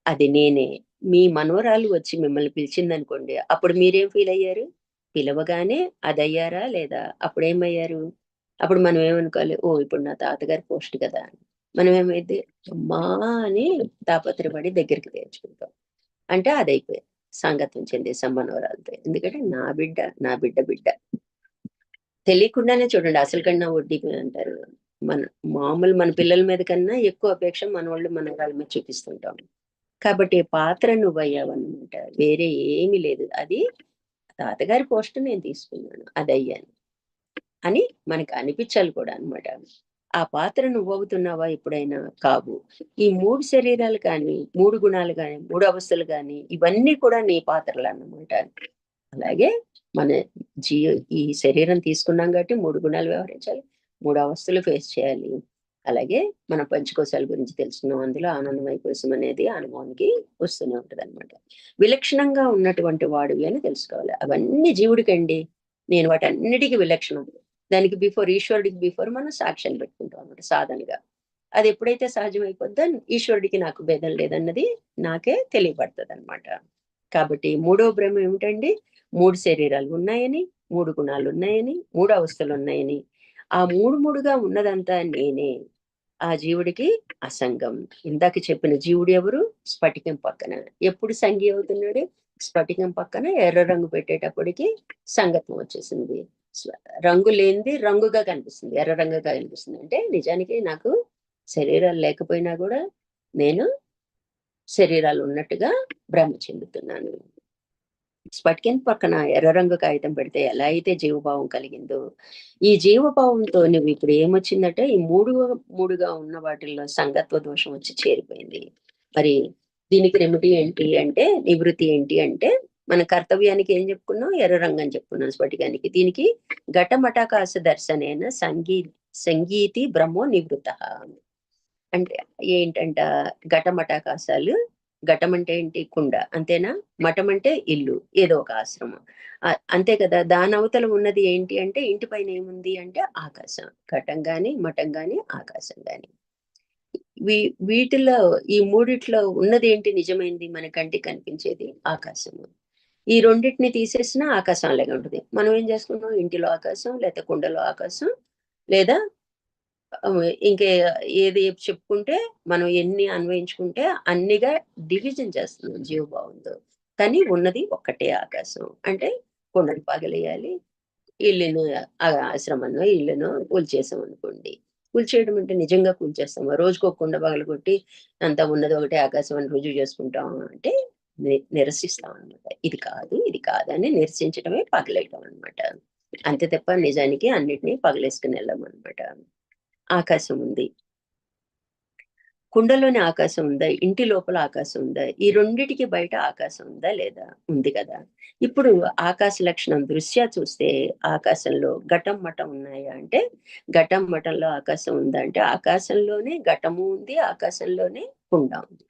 అది నేనే. మీ మనవరాలు వచ్చి మిమ్మల్ని పిలిచిందనుకోండి, అప్పుడు మీరేం ఫీలయ్యారు? పిలవగానే అదయ్యారా లేదా? అప్పుడేమయ్యారు? అప్పుడు మనం ఏమనుకోవాలి? ఓహ్! ఇప్పుడు నా తాతగారి పోస్ట్ కదా! అని. మనం ఏమైద్ది? అమ్మా! అని తాపత్రయపడి దగ్గరికి తెచ్చుకుంటాం. అంటే అదయిపోయాయి. సాంగత్యం చెందేసాం మనవరాలతో. ఎందుకంటే నా బిడ్డ, నా బిడ్డ బిడ్డ. తెలియకుండానే చూడండి అసలు కన్నా వడ్డీ అంటారు. మన మామూలు మన పిల్లల మీద కన్నా ఎక్కువ అపేక్ష మనోళ్ళు మనవరాళ్ళ మీద చూపిస్తుంటాం. కాబట్టి పాత్ర నువ్వయ్యావన్నమాట. వేరే ఏమీ లేదు. అది తాతగారి పోస్ట్ నేను తీసుకున్నాను. అదయ్యాను. అని మనకి అనిపించాలి కూడా అన్నమాట. ఆ పాత్ర నువ్వవుతున్నావా ఎప్పుడైనా? కావు. ఈ 3 శరీరాలు కానీ, 3 గుణాలు గాని, 3 అవస్థలు గాని, ఇవన్నీ కూడా నీ పాత్రలన్నమాట. అలాగే మన జీ ఈ శరీరం తీసుకున్నాం కాబట్టి 3 గుణాలు వ్యవహరించాలి. 3 అవస్థలు ఫేస్ చేయాలి. అలాగే మన పంచకోశాల గురించి తెలుసుకున్నాం. అందులో ఆనందమయ కోశం అనేది అనుభవానికి వస్తూనే ఉంటదనమాట. విలక్షణంగా ఉన్నటువంటి వాడివి అని తెలుసుకోవాలి. అవన్నీ జీవుడికండి. నేను వాటన్నిటికి విలక్షణం. దానికి బిఫోర్ ఈశ్వరుడికి బిఫోర్ మనం సాక్ష్యాలు పెట్టుకుంటాం అనమాట సాధనగా. అది ఎప్పుడైతే సహజమైపోద్దో ఈశ్వరుడికి నాకు భేదం లేదన్నది నాకే తెలియబడతదనమాట. కాబట్టి మూడో బ్రహ్మ ఏమిటండి? 3 శరీరాలు ఉన్నాయని, 3 గుణాలున్నాయని, 3 అవస్థలున్నాయని, ఆ 3 ఉన్నదంతా నేనే. ఆ జీవుడికి అసంగం. ఇందాక చెప్పిన జీవుడు ఎవరు? స్ఫటికం పక్కన. ఎప్పుడు సంగి అవుతున్నాడు? స్ఫటికం పక్కన ఎర్ర రంగు పెట్టేటప్పటికి సంగత్వం వచ్చేసింది. రంగు లేనిది రంగుగా కనిపిస్తుంది. ఎర్ర రంగుగా కనిపిస్తుంది. అంటే నిజానికి నాకు శరీరాలు లేకపోయినా కూడా నేను శరీరాలు ఉన్నట్టుగా భ్రమ చెందుతున్నాను. స్ఫటికం పక్కన ఎర్ర రంగు కాగితం పెడితే ఎలా అయితే జీవభావం కలిగిందో, ఈ జీవభావంతో నువ్వు ఇప్పుడు ఏమొచ్చిందంటే ఈ మూడుగా ఉన్న వాటిల్లో సంగత్వ దోషం వచ్చి చేరిపోయింది. మరి దీనికి రెమెడీ ఏంటి అంటే, నివృత్తి ఏంటి అంటే, మన కర్తవ్యానికి ఏం చెప్పుకున్నాం? ఎర్ర రంగు అని చెప్పుకున్నాం స్ఫటికానికి. దీనికి ఘటమటాకాశ దర్శనేన సంగీతి బ్రహ్మో నివృత. అంటే ఏంటంట? ఘటమటాకాశాలు. ఘటం అంటే ఏంటి? కుండ. అంతేనా? మఠం అంటే ఇల్లు. ఏదో ఒక ఆశ్రమం. అంతే కదా! దానవతల ఉన్నది ఏంటి అంటే, ఇంటి పైన ఏముంది అంటే ఆకాశం. ఘటం గాని, మఠం గాని, ఆకాశం గాని. వీటిలో ఈ మూడిట్లో ఉన్నదేంటి నిజమైంది మన కంటికి కనిపించేది? ఆకాశము. ఈ రెండిటిని తీసేసినా ఆకాశం అలాగే ఉంటది. మనం ఏం చేసుకున్నాం? ఇంటిలో ఆకాశం, లేతే కుండలో ఆకాశం, లేదా ఇంకే ఏది చెప్పుకుంటే మనం ఎన్ని అన్వయించుకుంటే అన్నిగా డివిజన్ చేస్తున్నాం జీవభావంతో. కానీ ఉన్నది ఒక్కటే ఆకాశం. అంటే కుండను పగలేయాలి. ఇల్లును ఆశ్రమాన్నో, ఇల్లునో కూల్చేసాం అనుకోండి. కూల్చేయడం అంటే నిజంగా కూల్చేస్తామా? రోజుకో కుండ పగలగొట్టి అంతా ఉన్నది ఒకటే ఆకాశం అని రుజువు చేసుకుంటామా అంటే నిరసిస్తాం అనమాట. ఇది కాదు, ఇది కాదని నిరసించడమే పగలేయటం అనమాట. అంతే తప్ప నిజానికి అన్నిటిని పగలేసుకుని వెళ్ళమనమాట. ఆకాశం ఉంది. కుండలోని ఆకాశం ఉందా? ఇంటి లోపల ఆకాశం ఉందా? ఈ రెండిటికి బయట ఆకాశం ఉందా లేదా? ఉంది కదా! ఇప్పుడు ఆకాశ లక్షణం దృష్ట్యా చూస్తే ఆకాశంలో ఘటం, మఠం ఉన్నాయా అంటే, ఘటం, మఠంలో ఆకాశం ఉందా అంటే, ఆకాశంలోనే ఘటము ఉంది, ఆకాశంలోనే కుండ ఉంది.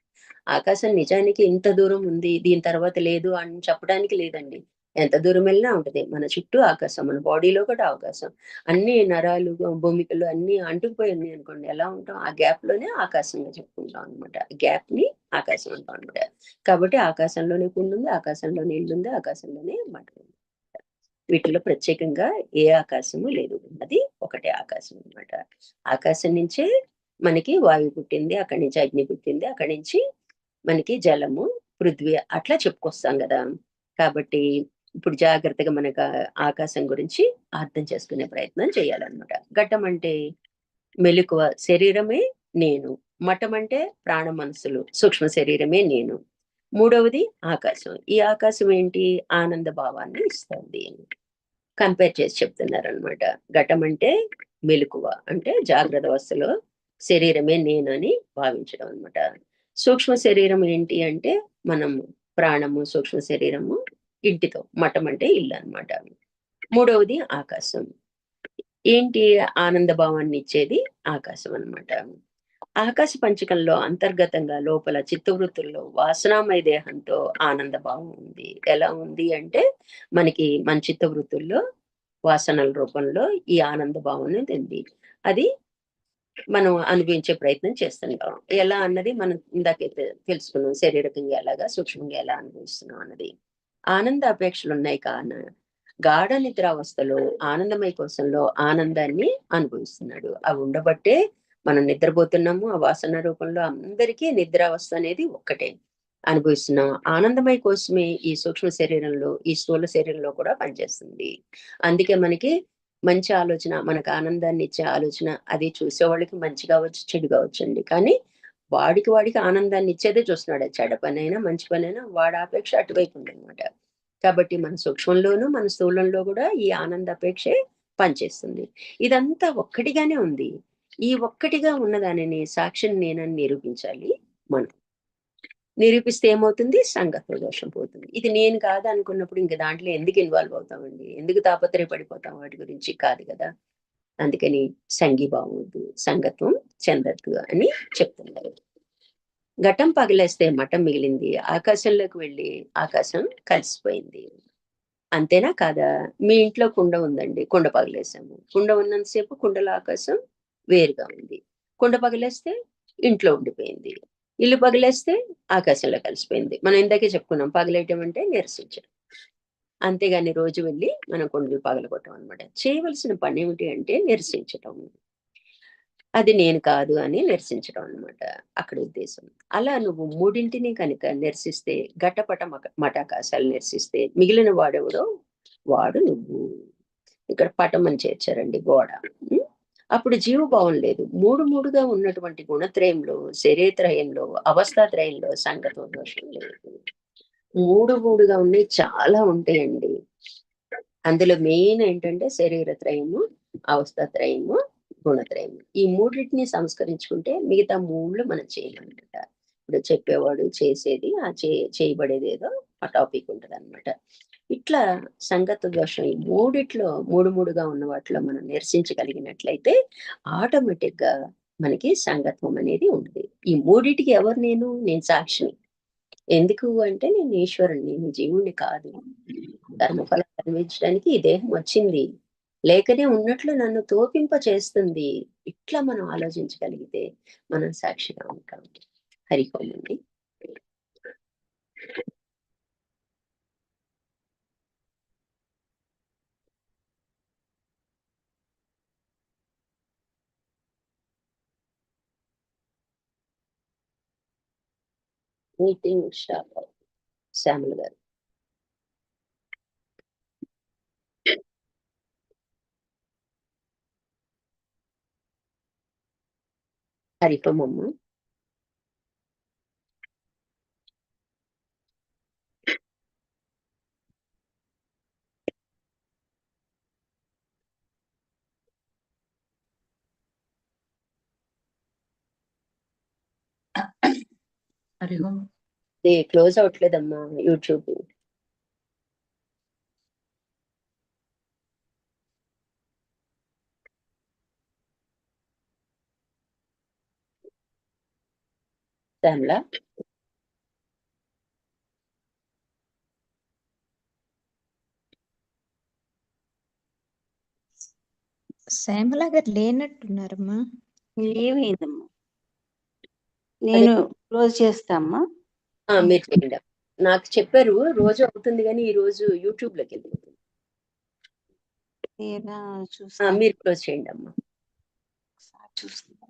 ఆకాశం నిజానికి ఇంత దూరం ఉంది, దీని తర్వాత లేదు అని చెప్పడానికి లేదండి. ఎంత దూరం వెళ్ళినా ఉంటది. మన చుట్టూ ఆకాశం, మన బాడీలో కూడా ఆకాశం. అన్ని నరాలు, భూమికలు అన్నీ అంటుకుపోయి ఉన్నాయి అనుకోండి. ఎలా ఉంటాం? ఆ గ్యాప్‌లోనే ఆకాశంగా చెప్పుకుంటాం అనమాట. గ్యాప్‌ని ఆకాశం అంటాం అనమాట. కాబట్టి ఆకాశంలోనే కుండుంది, ఆకాశంలోనే ఇల్లుంది, ఆకాశంలోనే మఠం ఉంది. వీటిలో ప్రత్యేకంగా ఏ ఆకాశము లేదు. అది ఒకటే ఆకాశం అనమాట. ఆకాశం నుంచే మనకి వాయువు పుట్టింది, అక్కడి నుంచి అగ్ని పుట్టింది, అక్కడి నుంచి మనకి జలము, పృథ్వీ అట్లా చెప్పుకొస్తాం గదా! కాబట్టి ఇప్పుడు జాగ్రత్తగా మనకు ఆకాశం గురించి అర్థం చేసుకునే ప్రయత్నం చేయాలన్నమాట. ఘట్టం అంటే మెలకువ శరీరమే నేను. మఠం అంటే ప్రాణ మనస్సులు, సూక్ష్మ శరీరమే నేను. మూడవది ఆకాశం. ఈ ఆకాశం ఏంటి? ఆనంద భావాన్ని ఇస్తుంది. కంపేర్ చేసి చెప్తున్నారనమాట. ఘటం అంటే మెలకువ. అంటే జాగ్రత్త అవస్థలో శరీరమే నేను అని భావించడం అనమాట. సూక్ష్మ శరీరం ఏంటి అంటే మనం ప్రాణము, సూక్ష్మ శరీరము ఇంటితో. మఠం అంటే ఇల్లు అనమాట. మూడవది ఆకాశం. ఏంటి? ఆనంద భావాన్ని ఇచ్చేది ఆకాశం అన్నమాట. ఆకాశ పంచకంలో అంతర్గతంగా లోపల చిత్తవృత్తుల్లో వాసనామయ దేహంతో ఆనంద భావం ఉంది. ఎలా ఉంది అంటే మనకి మన చిత్తవృత్తుల్లో వాసనల రూపంలో ఈ ఆనంద భావం అనేది ఉంది. అది మనం అనుభవించే ప్రయత్నం చేస్తుంటాం. ఎలా అన్నది మనం ఇందాకే తెలుసుకున్నాం. శారీరకంగా ఎలాగా, సూక్ష్మంగా ఎలా అనుభవిస్తున్నాం అన్నది. ఆనంద అపేక్షలున్నాయి కాన గాఢ నిద్రావస్థలో ఆనందమయ కోశంలో ఆనందాన్ని అనుభవిస్తున్నాడు. అవి ఉండబట్టే మనం నిద్రపోతున్నాము. ఆ వాసన రూపంలో అందరికీ నిద్రావస్థ అనేది ఒక్కటే అనుభవిస్తున్నాం. ఆనందమయ కోసమే ఈ సూక్ష్మ శరీరంలో, ఈ స్థూల శరీరంలో కూడా పనిచేస్తుంది. అందుకే మనకి మంచి ఆలోచన, మనకు ఆనందాన్ని ఇచ్చే ఆలోచన అది చూసేవాళ్ళకి మంచి కావచ్చు, చెడు కావచ్చండి. కానీ వాడికి ఆనందాన్ని ఇచ్చేదే చూస్తున్నాడు. అది చెడ్డ పనైనా, మంచి పనైనా వాడి అపేక్ష అటువైపు ఉందనమాట. కాబట్టి మన సూక్ష్మంలోను, మన స్థూలంలో కూడా ఈ ఆనంద అపేక్షే పనిచేస్తుంది. ఇదంతా ఒక్కటిగానే ఉంది. ఈ ఒక్కటిగా ఉన్నదానిని సాక్షిని నేనని నిరూపించాలి మనం. నిరూపిస్తే ఏమవుతుంది? సంగత్వ దోషం పోతుంది. ఇది నేను కాదు అనుకున్నప్పుడు ఇంక దాంట్లో ఎందుకు ఇన్వాల్వ్ అవుతామండి? ఎందుకు తాపత్రయపడిపోతాం వాటి గురించి? కాదు కదా. అందుకని సంఘీభావం వద్దు, సంగత్వం చెందద్దు అని చెప్తున్నారు. ఘటం పగిలేస్తే మఠం మిగిలింది, ఆకాశంలోకి వెళ్ళి ఆకాశం కలిసిపోయింది. అంతేనా కాదా? మీ ఇంట్లో కుండ ఉందండి, కుండ పగిలేసాము. కుండ ఉన్నంతసేపు కుండలో ఆకాశం వేరుగా ఉంది. కుండ పగిలేస్తే ఇంట్లో ఉండిపోయింది. ఇల్లు పగిలేస్తే ఆకాశంలో కలిసిపోయింది. మనం ఇందాకే చెప్పుకున్నాం, పగిలేయటం అంటే నిరసించడం. అంతేగాని రోజు వెళ్ళి మనం కుండలు పగలగొట్టం అనమాట. చేయవలసిన పని ఏమిటి అంటే నిరసించటం. అది నేను కాదు అని నిరసించడం అనమాట అక్కడ ఉద్దేశం. అలా నువ్వు మూడింటిని కనుక నిరసిస్తే, ఘటపట మఠాకాశాలు నిరసిస్తే మిగిలిన వాడెవడో వాడు నువ్వు. ఇక్కడ పటం అని చేర్చారండి, గోడ. అప్పుడు జీవభావం లేదు. మూడు మూడుగా ఉన్నటువంటి గుణత్రయంలో, శరీరత్రయంలో, అవస్థాత్రయంలో సంగత్వ దోషం లేదు. మూడు మూడుగా ఉన్నాయి, చాలా ఉంటాయండి. అందులో మెయిన్ ఏంటంటే శరీరత్రయము, అవస్థాత్రయము, గుణత్రయము. ఈ మూడింటిని సంస్కరించుకుంటే మిగతా మూడులు మనం చేయమన్నమాట. ఇప్పుడు చెప్పేవాడు చేసేది, ఆ చేయబడేది ఏదో ఆ టాపిక్ ఉంటుంది అనమాట. ఇట్లా సంగత దోషం ఈ మూడిట్లో మూడు మూడుగా ఉన్న వాటిలో మనం నిరసించగలిగినట్లయితే ఆటోమేటిక్ గా మనకి సంగత్వం అనేది ఉంటుంది. ఈ మూడిటికి ఎవరు? నేను సాక్షిని. ఎందుకు అంటే నేను ఈశ్వరుని, నేను జీవుణ్ణి కాదు. కర్మఫలం అనుభవించడానికి ఈ దేహం వచ్చింది, లేకనే ఉన్నట్లు నన్ను తోపింప చేస్తుంది. ఇట్లా మనం ఆలోచించగలిగితే మనం సాక్షిగా ఉంటాం. హరికోమండి. Meeting stop. శ్యామల గారు. హరికోమమ్మ. క్లోజ్ అవ్వట్లేదమ్మా యూట్యూబ్. శ్యామల. శ్యామల గారు లేనట్టున్నారమ్మా. ఏమైందమ్మా? నేను క్లోజ్ చేస్తామ్మా. మీరు చేయండి. నాకు చెప్పారు రోజు అవుతుంది కానీ ఈ రోజు యూట్యూబ్ లోకి వెళ్ళిపోతుంది. మీరు క్లోజ్ చేయండి అమ్మా. చూస్తున్నా.